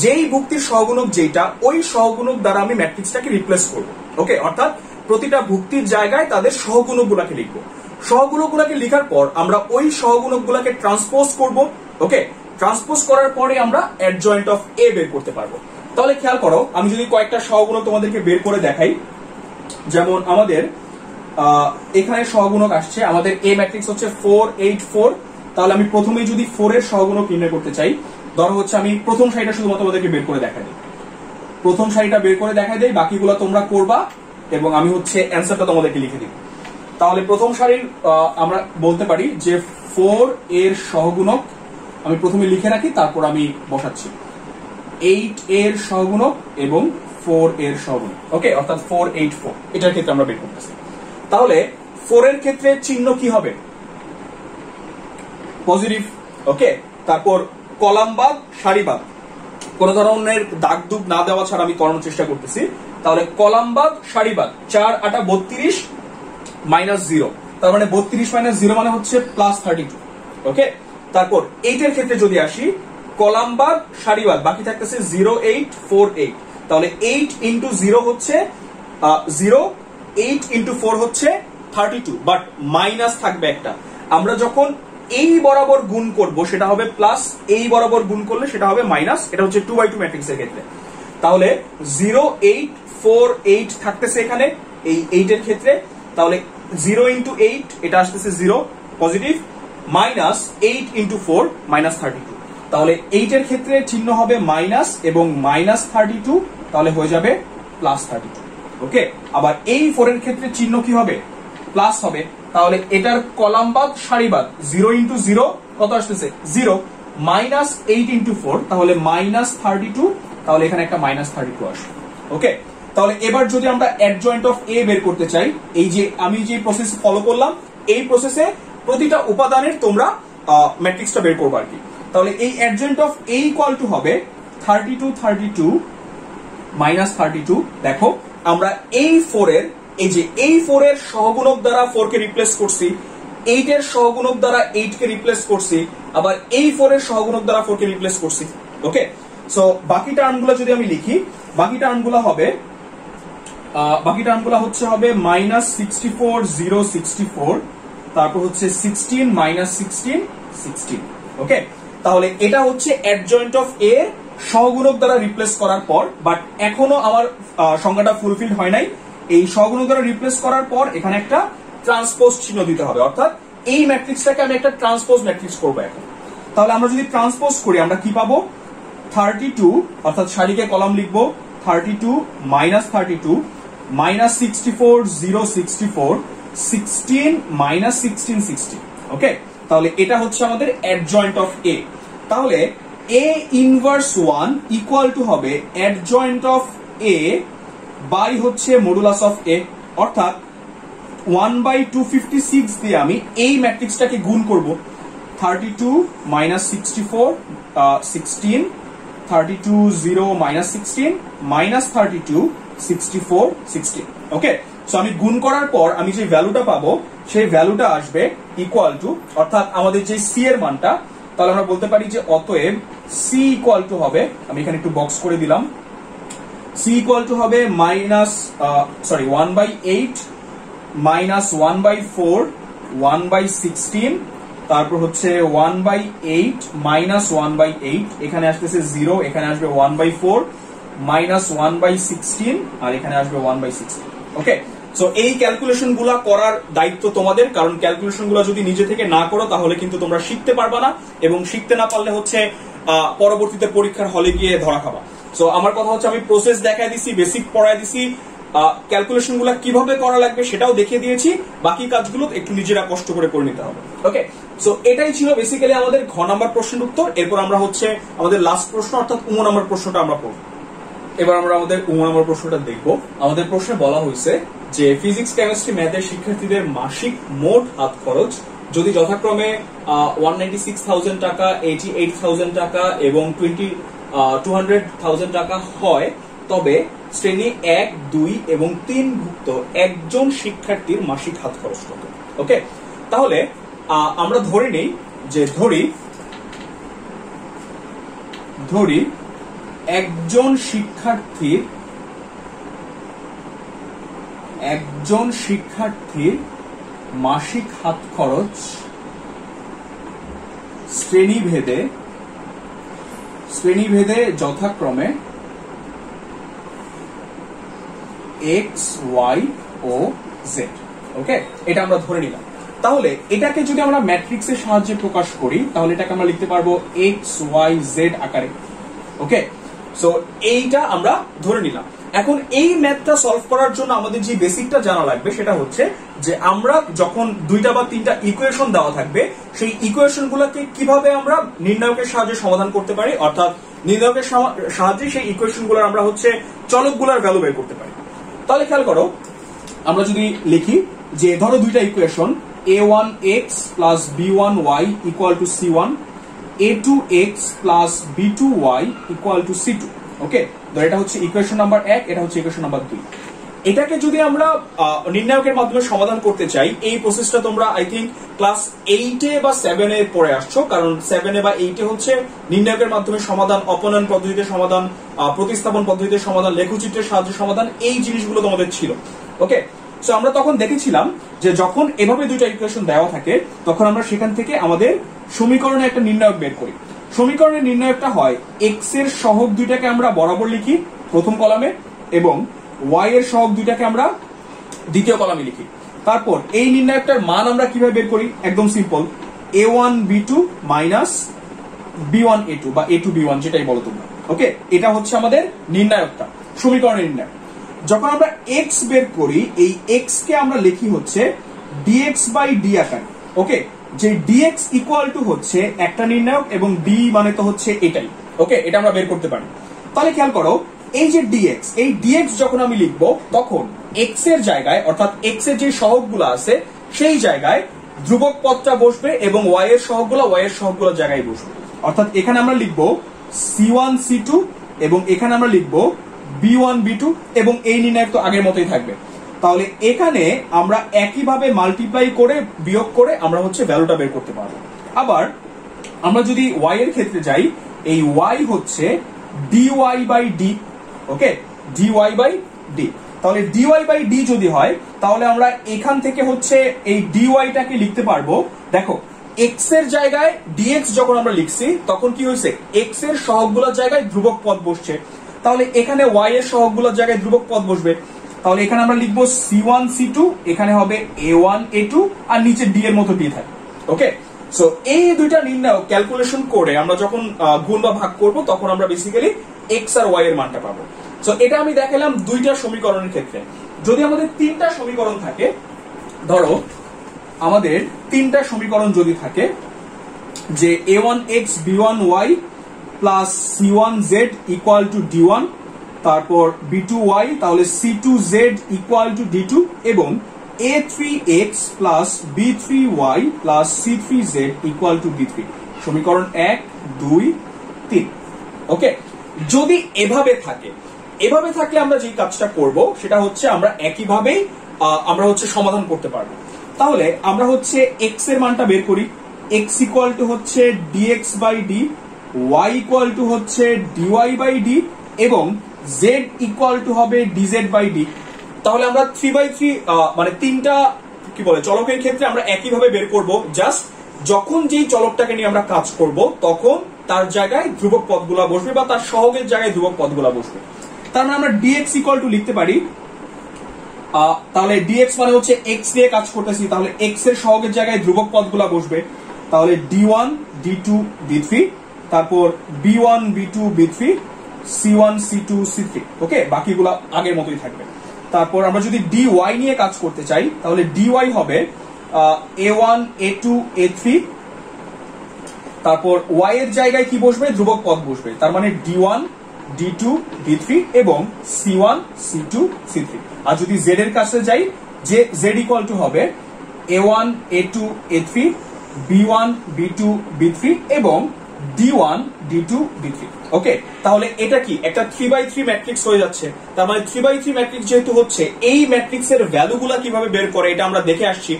যেই ভুক্তির সহগুণক যেটা, ওই সহগুণক দ্বারা আমি ম্যাট্রিক্সটাকে রিপ্লেস করব। ওকে, অর্থাৎ প্রতিটা ভুক্তির জায়গায় তাদের সহগুণকগুলোকে লিখবো। সহগুণকগুলোকে লেখার পর আমরা ওই সহগুণকগুলোকে ট্রান্সপোজ করব। ওকে, ট্রান্সপোজ করার পরে আমরা অ্যাডজয়েন্ট অফ A বের করতে পারবো। তাহলে খেয়াল করো, আমি যদি কয়েকটা সহগুণক তোমাদেরকে বের করে দেখাই, যেমন আমাদের এখানে সহগুণক আসছে, আমাদের A ম্যাট্রিক্স হচ্ছে 4 8 4। তাহলে আমি প্রথমেই যদি 4 এর সহগুণক নির্ণয় করতে চাই, ধরো হচ্ছে আমি প্রথম সারিটা শুধুমাত্র তোমাদেরকে বের করে দেখাই দিই, প্রথম সারিটা বের করে দেখাই দেই, বাকিগুলো তোমরা করবা এবং আমি হচ্ছে অ্যান্সারটা তোমাদেরকে লিখে দিব। তাহলে প্রথম সারির আমরা বলতে পারি যে 4 এর সহগুণক আমি প্রথমে লিখে রাখি, তারপর আমি বসাচ্ছি 8 এর সহগুণক এবং 4 এর সহগুণক। ওকে, অর্থাৎ 4 8 4 এটার ক্ষেত্রে আমরা বের করতেছি। তাহলে 4 এর ক্ষেত্রে চিহ্ন কি হবে? পজিটিভ। ওকে, তারপর কলামবাদ সারিবাদ, কোন ধরনের দাগ দুগ না দেওয়া ছাড়া আমি করানোর চেষ্টা করতেছি। তাহলে কলামবাদ সারিবাদ 4 8 32 -0, তার মানে 32 - 0 মানে হচ্ছে +32। ওকে, তারপর 8 এর ক্ষেত্রে যদি আসি, কলামবাদ সারিবাদ বাকি থাকতেছে 0 8 4 8, তাহলে 8 × 0 হচ্ছে 0, 8 × 4 হচ্ছে 32, বাট মাইনাস থাকবে একটা। আমরা যখন এই বরাবর গুণ করব সেটা হবে প্লাস, এই বরাবর গুণ করলে সেটা হবে মাইনাস। এটা হচ্ছে 2/2 ম্যাট্রিক্সের ক্ষেত্রে। তাহলে 0 8 4 8 থাকতেছে এখানে এই 8 এর ক্ষেত্রে। তাহলে 0 × 8 এটা আসতেছে 0, পজিটিভ, মাইনাস 8 ইন্টু 4 মাইনাস 32। তাহলে 8 এর ক্ষেত্রে চিহ্ন হবে মাইনাস এবং মাইনাস 32, তাহলে হয়ে যাবে প্লাস 32। ওকে, আবার এই 4 এর ক্ষেত্রে চিহ্ন কি হবে? প্লাস হবে। তাহলে এটার কলাম বাদ সারি বাদ, 0 ইন্টু 0 কত আসতেছে? 0, মাইনাস 8 ইন্টু 4 তাহলে মাইনাস 32, তাহলে এখানে একটা মাইনাস 32 আসবে। ওকে, তাহলে এবার যদি আমরা অ্যাডজয়েন্ট অফ এ বের করতে চাই, এই যে আমি যে প্রসেস ফলো করলাম এই প্রসেসে প্রতিটা উপাদানের তোমরা ম্যাট্রিক্সটা বের করবে আর কি। তাহলে এই adjoint of A equal to হবে 32 মাইনাস 32। দেখো আমরা এই 4 এর এই 4 এর সহগুণক দ্বারা 4 কে রিপ্লেস করছি, 8 এর সহগুণক দ্বারা 8 কে রিপ্লেস করছি, আবার এই 4 এর সহগুণক দ্বারা 4 কে রিপ্লেস করছি। ওকে, সো বাকি টার্মগুলো যদি আমি লিখি, বাকি টার্মগুলো হচ্ছে হবে মাইনাস 64 0 64, তারপর হচ্ছে 16 মাইনাস 16 16। ওকে, তাহলে এটা হচ্ছে অ্যাডজয়েন্ট অফ এ সহগুণক দ্বারা রিপ্লেস করার পর, বাট এখনো আমার সংজ্ঞাটা ফুলফিল হয় নাই। এই সহগুণক দ্বারা রিপ্লেস করার পর এখানে একটা ট্রান্সপোজ চিহ্ন দিতে হবে, অর্থাৎ এই ম্যাট্রিক্সটাকে আমি একটা ট্রান্সপোজ ম্যাট্রিক্স করবো এখন। তাহলে আমরা যদি ট্রান্সপোজ করি আমরা কি পাবো? 32, অর্থাৎ সারিকে কলাম লিখবো 32 মাইনাস 32 মাইনাস 64 0 64 16 মাইনাস 16 16। ওকে, তাহলে এটা হচ্ছে আমাদের অ্যাডজয়েন্ট অফ এ। তাহলে এ ইনভার্স 1 ইকুয়াল টু হবে অ্যাডজয়েন্ট অফ এ বাই হচ্ছে মডুলাস অফ এ, অর্থাৎ 1/256 দিয়ে আমি এই ম্যাট্রিক্সটাকে গুণ করব। 32 মাইনাস 64 16, 32 0 মাইনাস 16 মাইনাস 32 64 16। ওকে, সো আমি গুণ করার পর আমি যে ভ্যালুটা পাবো সেই ভ্যালুটা আসবে ইকুয়াল টু, অর্থাৎ আমাদের যে সি এর মানটা, তাহলে আমরা বলতে পারি যে অতএব সি ইকুয়াল টু হবে, আমি এখানে একটু বক্স করে দিলাম, সি ইকুয়াল টু হবে মাইনাস 1/8 মাইনাস 1/4 1/16, তারপর হচ্ছে 1/8 মাইনাস 1/8, এখানে আসতেছে 0, এখানে আসবে 1/4 মাইনাস 1/16, আর এখানে আসবে 1/16। ওকে, সো এই ক্যালকুলেশন গুলা করার দায়িত্ব তোমাদের, কারণ ক্যালকুলেশন গুলা যদি নিজে থেকে না করো তাহলে কিন্তু তোমরা শিখতে পারবা না, এবং শিখতে না পারলে হচ্ছে পরবর্তীতে পরীক্ষার হলে গিয়ে ধরা খাবা। সো আমার কথা হচ্ছে আমি প্রসেস দেখাই দিছি, বেসিক পড়াই দিছি, ক্যালকুলেশন গুলা কিভাবে করা লাগবে সেটাও দেখিয়ে দিয়েছি, বাকি কাজগুলো একটু নিজেরা কষ্ট করে করে নিতে হবে। ওকে, সো এটাই ছিল বেসিক্যালি আমাদের ঘ নাম্বার প্রশ্নের উত্তর। এরপর আমরা হচ্ছে আমাদের লাস্ট প্রশ্ন অর্থাৎ উম নাম্বার প্রশ্নটা আমরা পড়ব। এবার আমরা আমাদের উম নাম্বার প্রশ্নটা দেখব। আমাদের প্রশ্নে বলা হয়েছে যে ফিজিক্স কেমিস্ট্রি ম্যাথের শিক্ষার্থীদের মাসিক মোট হাত খরচ যদি যথাক্রমে 196,000 টাকা, 88,000 টাকা এবং 200,000 টাকা হয়, তবে শ্রেণী 1, 2 এবং 3 ভুক্ত একজন শিক্ষার্থীর মাসিক হাত খরচ কত? ওকে, তাহলে আমরা ধরে নেই যে ধরি একজন শিক্ষার্থীর মাসিক হাত খরচ শ্রেণীভেদে যথাক্রমে x, y ও z। ওকে, এটা আমরা ধরে নিলাম। তাহলে এটাকে যদি আমরা ম্যাট্রিক্সের সাহায্যে প্রকাশ করি তাহলে এটাকে আমরা লিখতে পারবো x, y, z আকারে। ওকে, সো এইটা আমরা ধরে নিলাম। এখন এই ম্যাথটা সলভ করার জন্য আমাদের যে বেসিকটা জানা লাগবে সেটা হচ্ছে যে আমরা যখন 2টা বা 3টা ইকুয়েশন দেওয়া থাকবে সেই ইকুয়েশন গুলোকে কিভাবে আমরা নির্ণায়কের সাহায্যে সমাধান করতে পারি, অর্থাৎ নির্ণায়কের সাহায্যে সেই ইকুয়েশন গুলোর আমরা হচ্ছে চলকগুলোর ভ্যালু বের করতে পারি। তাহলে খেয়াল করো, আমরা যদি লিখি যে ধরো 2টা equation a1x plus b1y equal to c1, a2x plus b2y equal to c2। ওকে, তো এটা হচ্ছে ইকুয়েশন নাম্বার 1, এটা হচ্ছে ইকুয়েশন নাম্বার 2। এটাকে যদি আমরা নির্ণায়কের মাধ্যমে সমাধান করতে চাই, এই প্রসেসটা তোমরা আই থিঙ্ক ক্লাস 8 বা 7 এ পড়ে আসছো, কারণ 7 বা 8 হচ্ছে নির্ণায়কের মাধ্যমে সমাধান, অপনয়ন পদ্ধতিতে সমাধান, প্রতিস্থাপন পদ্ধতিতে সমাধান, লেখচিত্রের সাহায্যে সমাধান, এই জিনিসগুলো তোমাদের ছিল। ওকে, সো আমরা তখন দেখেছিলাম যে যখন এভাবে 2টা ইকুয়েশন দেওয়া থাকে তখন আমরা সেখান থেকে আমাদের সমীকরণে একটা নির্ণায়ক বের করি। সমীকরণের নির্ণায়কটা হয় x এর সহগ 2টাকে আমরা বরাবর লিখি প্রথম কলামে এবং y এর সহগ 2টাকে আমরা দ্বিতীয় কলামে লিখি। তারপর এই নির্ণায়কটার মান আমরা কিভাবে বের করি, একদম সিম্পল, a1b2 মাইনাস b1a2 বা a2b1 যেটাই বলো তোমরা। ওকে, এটা হচ্ছে আমাদের নির্ণায়কটা, সমীকরণের নির্ণায়ক। যখন আমরা x বের করি, এই x কে আমরা লিখি হচ্ছে dx বাই d আকারে। ওকে, যে dx ইকুয়াল টু হচ্ছে একটা নির্ণায়ক এবং d মানে তো হচ্ছে এটাই। ওকে, এটা আমরা বের করতে পারি। তাহলে খেয়াল করো, এই যে dx, এই dx যখন আমি লিখবো তখন x এর জায়গায়, অর্থাৎ x এর যে সহগগুলো আছে সেই জায়গায় ধ্রুবক পদটা বসবে এবং y এর সহগগুলোর জায়গায় বসবে। অর্থাৎ এখানে আমরা লিখবো c1 c2 এবং এখানে আমরা লিখবো b1 b2 এবং এই নির্ণায়ক তো আগের মতোই থাকবে। তাহলে এখানে আমরা একইভাবে মাল্টিপ্লাই করে বিয়োগ করে আমরা হচ্ছে ভ্যালুটা বের করতে পারবো। আবার আমরা যদি y এর ক্ষেত্রে যাই, এই y হচ্ছে dy by d। Okay, dy by d। তাহলে dy বাই d যদি হয় তাহলে আমরা এখান থেকে হচ্ছে এই dy টাকে লিখতে পারবো, দেখো x এর জায়গায় dx যখন আমরা লিখছি তখন কি হয়েছে, x এর সহগগুলোর জায়গায় ধ্রুবক পদ বসছে, তাহলে এখানে y এর সহগগুলোর জায়গায় ধ্রুবক পদ বসবে। তাহলে এখানে আমরা লিখবো c1 c2, এখানে হবে a1 a2 আর নিচে d এর মতো d থাকবে। ওকে, সো এই দুইটা নির্ণায়ক ক্যালকুলেশন করে আমরা যখন গুণ বা ভাগ করব তখন আমরা বেসিক্যালি x আর y এর মানটা পাবো। সো এটা আমি দেখালাম দুইটা সমীকরণের ক্ষেত্রে। যদি আমাদের তিনটা সমীকরণ থাকে, ধরো আমাদের তিনটা সমীকরণ যদি থাকে যে a1x b1y plus c1z equal to d1, তারপর b2y, তাহলে c2z ইকুয়াল টু d2 এবং a3x plus b3y plus c3z equal to d3, সমীকরণ 1 2 3। ওকে, যদি এভাবে থাকলে আমরা যে কাজটা করব সেটা হচ্ছে আমরা একইভাবেই আমরা হচ্ছে সমাধান করতে পারবো। তাহলে আমরা হচ্ছে x এর মানটা বের করি, x ইকুয়াল টু হচ্ছে dx by d, y equal to হচ্ছে dy বাই d এবং z ইকুয়াল টু হবে dz বাই d। তাহলে আমরা 3/3 মানে তিনটা কি বলে চলকের ক্ষেত্রে আমরা একইভাবে বের করব, জাস্ট যখন যেই চলকটাকে নিয়ে আমরা কাজ করব তখন তার জায়গায় ধ্রুবক পদগুলো বসবে বা তার সহগের জায়গায় ধ্রুবক পদগুলো বসবে। তার মানে আমরা dx ইকুয়াল টু লিখতে পারি, তাহলে dx মানে হচ্ছে x দিয়ে কাজ করতেছি, তাহলে x এর সহগের জায়গায় ধ্রুবক পদগুলো বসবে, তাহলে d1 d2 d3, তারপর b1 b2 b3, c1 c2 c3। ওকে, বাকিগুলো আগের মতোই থাকবে। তারপর আমরা যদি dy নিয়ে কাজ করতে চাই তাহলে dy হবে a1 a2 a3, তারপর y এর জায়গায় কি বসবে, ধ্রুবক পদ বসবে, তার মানে d1 d2 d3 এবং c1 c2 c3। আর যদি z এর কাছে যাই, যে z ইকুয়াল টু হবে a1 a2 a3 b1 b2 b3 এবং d1 d2 d3। ওকে, তাহলে এটা কি একটা 3/3 ম্যাট্রিক্স হয়ে যাচ্ছে। তার মানে 3/3 ম্যাট্রিক্স যেহেতু হচ্ছে, এই ম্যাট্রিক্সের ভ্যালুগুলা কিভাবে বের করে এটা আমরা দেখে আসছি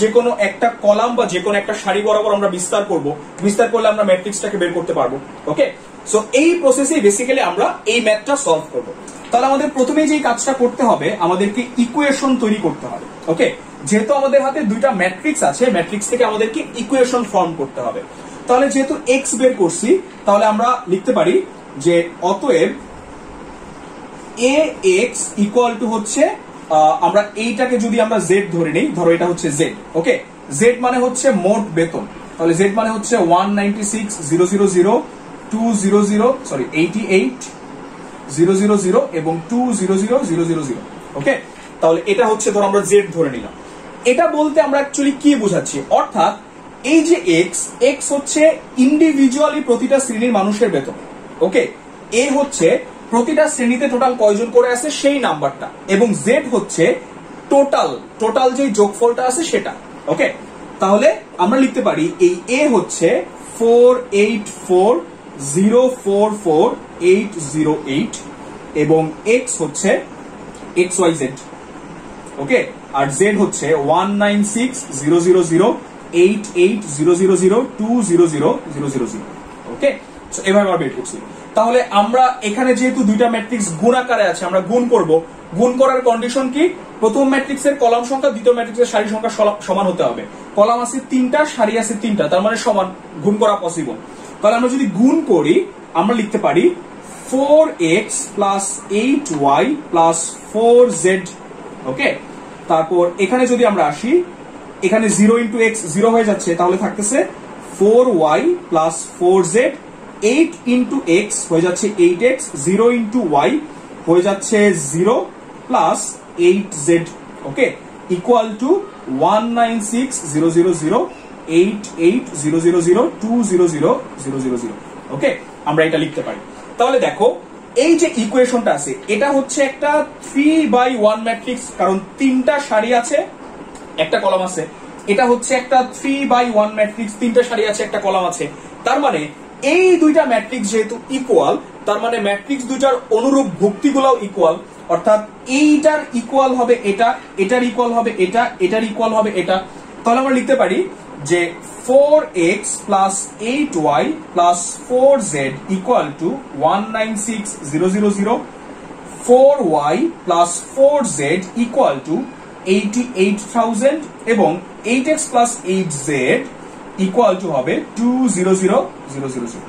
যে কোনো একটা কলাম বা যে কোনো একটা সারি বরাবর আমরা বিস্তার করলে আমরা ম্যাট্রিক্সটাকে বের করতে পারবো। ওকে, সো এই প্রসেসে বেসিক্যালি আমরা এই ম্যাথটা সলভ করব। তাহলে আমাদের প্রথমেই যে কাজটা করতে হবে, আমাদেরকে ইকুয়েশন তৈরি করতে হবে। ওকে, যেহেতু আমাদের হাতে দুইটা ম্যাট্রিক্স আছে, ম্যাট্রিক্স থেকে আমাদেরকে ইকুয়েশন ফর্ম করতে হবে। তাহলে যেহেতু x বের করছি, তাহলে আমরা লিখতে পারি যে অতএব ax ইকুয়াল টু হচ্ছে, আমরা এইটাকে যদি আমরা z ধরে নেই, ধরো এটা হচ্ছে z। ওকে, z মানে হচ্ছে মোট বেতন, তাহলে z মানে হচ্ছে 196,000 এবং 200,000। ওকে, তাহলে এটা হচ্ছে ধরো আমরা z ধরে নিলাম। এটা বলতে আমরা অ্যাকচুয়ালি কি বোঝাচ্ছি, অর্থাৎ এই যে x হচ্ছে ইন্ডিভিজুয়ালি প্রতিটা শ্রেণীর মানুষের বেতন। ওকে, a হচ্ছে প্রতিটা শ্রেণীতে টোটাল কয়জন করে আছে সেই নাম্বারটা, এবং z হচ্ছে টোটাল যে যোগফলটা আছে সেটা। ওকে, তাহলে আমরা লিখতে পারি এই a হচ্ছে 484,044,808 এবং x হচ্ছে xyz। ওকে, আর z হচ্ছে 196,000,88,000,200,000। ওকে, সো এভাবে আমরা বের করছি। তাহলে আমরা এখানে যেহেতু দুইটা ম্যাট্রিক্স গুণ আকারে আছে, আমরা গুণ করব। গুণ করার কন্ডিশন কি, প্রথম ম্যাট্রিক্সের কলাম সংখ্যা দ্বিতীয় ম্যাট্রিক্সের সারি সংখ্যা সমান হতে হবে। কলাম আছে 3টা, সারি আছে 3টা, তার মানে সমান, গুণ করা পসিবল। তাহলে আমরা যদি গুণ করি আমরা লিখতে পারি 4x plus 8y plus 4z। ওকে, তারপর এখানে যদি আমরা আসি, এখানে 0 ইন্টু এক্স 0 হয়ে যাচ্ছে, তাহলে থাকতেছে 4y plus 4z, 8 into x হয়ে যাচ্ছে 8x, 0 ইন্টু ওয়াই হয়ে যাচ্ছে 0 plus 8z, okay, equal to 196,000,88,000,200,000, ওকে, আমরা এটা লিখতে পারি। তাহলে দেখো এই যে ইকুয়েশনটা আছে এটা হচ্ছে একটা 3/1 ম্যাট্রিক্স, কারণ তিনটা সারি আছে একটা কলাম আছে। এটা হচ্ছে একটা 3/1 ম্যাট্রিক্স, তিনটা সারি আছে একটা কলাম আছে। তার মানে এই দুইটা ম্যাট্রিক্স যেহেতু ইকুয়াল, তার মানে ম্যাট্রিক্স দুইটার অনুরূপ ভুক্তিগুলোও ইকুয়াল, অর্থাৎ এইটার ইকুয়াল হবে এটা, এটার ইকুয়াল হবে এটা, এটার ইকুয়াল হবে এটা। তাহলে আমরা লিখতে পারি যে 4x plus 8y plus 4z equal to 196,000, 4y plus 4z equal to 88,000 এবং 8x plus 8z equal to হবে 200,000,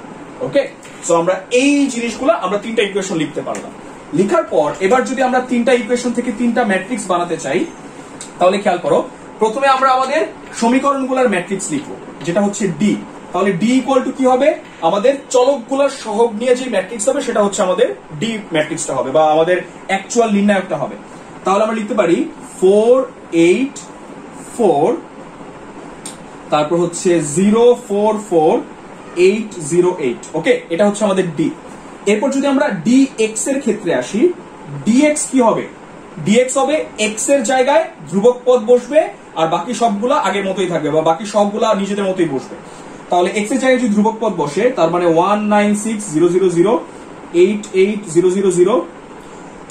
ওকে। সো আমরা এই জিনিসগুলো আমরা তিনটা ইকুয়েশন লিখতে পারলাম। লিখার পর এবার যদি আমরা তিনটা ইকুয়েশন থেকে তিনটা ম্যাট্রিক্স বানাতে চাই, তাহলে খেয়াল করো, প্রথমে আমরা আমাদের সমীকরণগুলোর ম্যাট্রিক্স লিখবো, যেটা হচ্ছে ডি। তাহলে ডি ইকুয়াল টু কি হবে, আমাদের চলকগুলোর সহগ নিয়ে যে ম্যাট্রিক্স হবে সেটা হচ্ছে আমাদের ডি ম্যাট্রিক্সটা হবে, বা আমাদের অ্যাকচুয়াল নির্ণায়কটা হবে। তাহলে আমরা লিখতে পারি 4 8 4, তারপর হচ্ছে 0 4 4 8 0 8, ওকে, এটা হচ্ছে আমাদের ডি। এরপর যদি আমরা dx এর ক্ষেত্রে আসি, dx কি হবে, dx হবে x এর জায়গায় ধ্রুবক পদ বসবে, আর বাকি সবগুলা আগের মতোই থাকবে, বা বাকি সবগুলা নিজেদের মতোই বসবে। তাহলে x এর জায়গায় যদি ধ্রুবক পদ বসে, তার মানে 196,000, 88,000,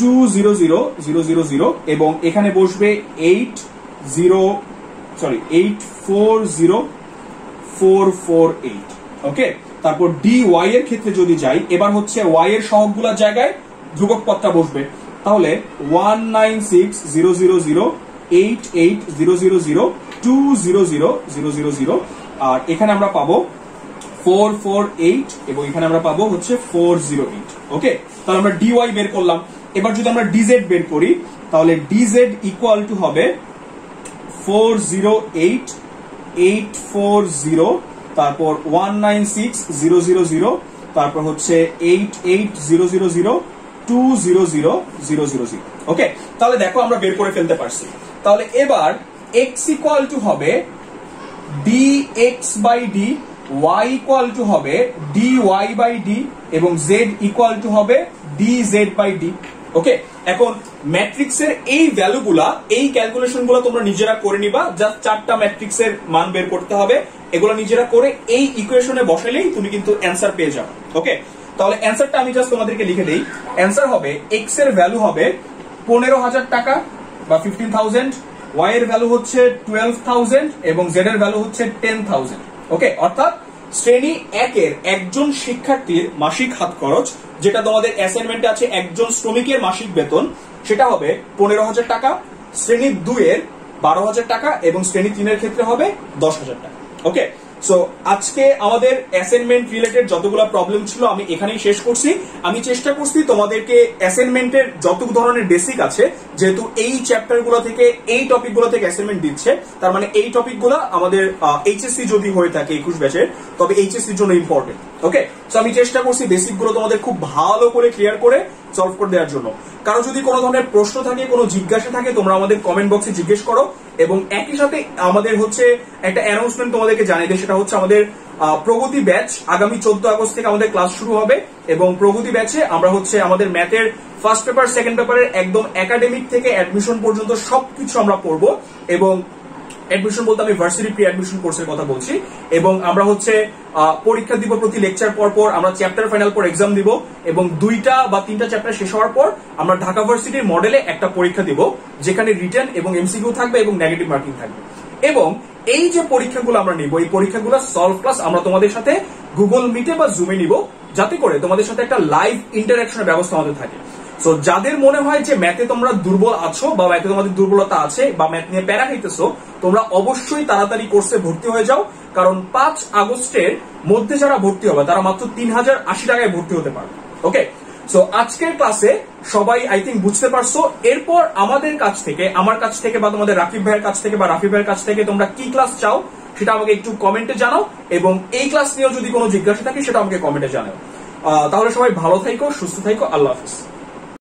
200,000 এবং এখানে বসবে 840,448, ওকে। তারপর dy এর ক্ষেত্রে যদি যাই, এবার হচ্ছে y এর সহগগুলোর জায়গায় ধ্রুবক পদটা বসবে। তাহলে 196,000, 88,000, 200,000 আর এখানে আমরা পাবো 448 এবং এখানে আমরা পাবো হচ্ছে 408, ওকে। তাহলে আমরা dy বের করলাম। এবার যদি আমরা dz বের করি, তাহলে dz ইকুয়াল টু হবে 408,840, তারপর 196,000, তারপর হচ্ছে 88,000, 200,000, ওকে। তাহলে দেখো আমরা বের করে ফেলতে পারছি। তাহলে এবার x ইকুয়াল টু হবে dx by d, y equal to হবে dy বাই d এবং z ইকুয়াল টু হবে dz বাই d, ওকে। এখন ম্যাট্রিক্সের এই ভ্যালুগুলা, এই ক্যালকুলেশনগুলো তোমরা নিজেরা করে নিবা। জাস্ট চারটা ম্যাট্রিক্সের মান বের করতে হবে, এগুলো নিজেরা করে এই ইকুয়েশনে বসালেই তুমি কিন্তু অ্যান্সার পেয়ে যাবে, ওকে। তাহলে অ্যান্সারটা আমি জাস্ট তোমাদেরকে লিখে দেই। অ্যান্সার হবে x এর ভ্যালু হবে 15,000 টাকা বা 15,000, y এর ভ্যালু হচ্ছে 12,000 এবং z এর ভ্যালু হচ্ছে 10,000, ওকে। অর্থাৎ শ্রেণী 1 এর একজন শিক্ষার্থীর মাসিক হাত খরচ, যেটা তোমাদের অ্যাসাইনমেন্টে আছে একজন শ্রমিকের মাসিক বেতন, সেটা হবে 15,000 টাকা, শ্রেণী 2 এর 12,000 টাকা এবং শ্রেণী 3 এর ক্ষেত্রে হবে 10,000 টাকা, ওকে। সো আজকে আমাদের অ্যাসাইনমেন্ট রিলেটেড যতগুলো প্রবলেম ছিল আমি এখানেই শেষ করছি। আমি চেষ্টা করছি তোমাদেরকে অ্যাসাইনমেন্টের যত ধরনের বেসিক আছে, যেহেতু এই চ্যাপ্টারগুলো থেকে এই টপিকগুলো থেকে অ্যাসাইনমেন্ট দিচ্ছে, তার মানে এই টপিকগুলো আমাদের এইচএসসি যদি হয়ে থাকে 21 ব্যাচের, তবে এইচএসসির জন্য ইম্পর্টেন্ট, ওকে। সো আমি চেষ্টা করছি বেসিকগুলো তোমাদের খুব ভালো করে ক্লিয়ার করে সলভ করে দেওয়ার জন্য। কারো যদি কোনো ধরনের প্রশ্ন থাকে, কোনো জিজ্ঞাসা থাকে, তোমরা আমাদের কমেন্ট বক্সে জিজ্ঞেস করো। এবং একই সাথে আমাদের হচ্ছে একটা অ্যানাউন্সমেন্ট তোমাদেরকে জানিয়ে দেয়, সেটা হচ্ছে আমাদের প্রগতি ব্যাচ আগামী 14 আগস্ট থেকে আমাদের ক্লাস শুরু হবে। এবং প্রগতি ব্যাচে আমরা হচ্ছে আমাদের ম্যাথের ফার্স্ট পেপার, সেকেন্ড পেপারের একদম একাডেমিক থেকে অ্যাডমিশন পর্যন্ত সবকিছু আমরা পড়বো। এবং অ্যাডমিশন বলতে আমি ভার্সিটি প্রি অ্যাডমিশন কোর্সের কথা বলছি। এবং আমরা হচ্ছে পরীক্ষা দিব প্রতি লেকচার পর পর, আমরা চ্যাপ্টার ফাইনাল পর এক্সাম দিব এবং 2টা বা 3টা চ্যাপ্টার শেষ হওয়ার পর আমরা ঢাকা ভার্সিটির মডেলে একটা পরীক্ষা দিব, যেখানে রিটেন এবং এমসিকিউ থাকবে এবং নেগেটিভ মার্কিং থাকবে। এবং এই যে পরীক্ষাগুলো আমরা নিব, এই পরীক্ষাগুলো সলভ ক্লাস আমরা তোমাদের সাথে গুগল মিটে বা জুমে নিব, যাতে করে তোমাদের সাথে একটা লাইভ ইন্টারাকশনের ব্যবস্থা আমাদের থাকে। সো যাদের মনে হয় যে ম্যাথে তোমরা দুর্বল আছো বা ম্যাথে তোমাদের দুর্বলতা আছে বা ম্যাথ নিয়ে প্যারা খাইতেছো, তোমরা অবশ্যই তাড়াতাড়ি কোর্সে ভর্তি হয়ে যাও। কারণ 5 আগস্টের মধ্যে যারা ভর্তি হবে তারা মাত্র 3,080 টাকায় ভর্তি হতে পারবে, ওকে। সো আজকের ক্লাসে সবাই আই থিঙ্ক বুঝতে পারছো। এরপর আমাদের কাছ থেকে, আমার কাছ থেকে বা তোমাদের রাকিব ভাইয়ের কাছ থেকে বা রাফি ভাইয়ের কাছ থেকে তোমরা কি ক্লাস চাও সেটা আমাকে একটু কমেন্টে জানাও, এবং এই ক্লাস নিয়েও যদি কোনো জিজ্ঞাসা থাকে সেটা আমাকে কমেন্টে জানাও। তাহলে সবাই ভালো থাইকো, সুস্থ থাইকো, আল্লাহ হাফিজ।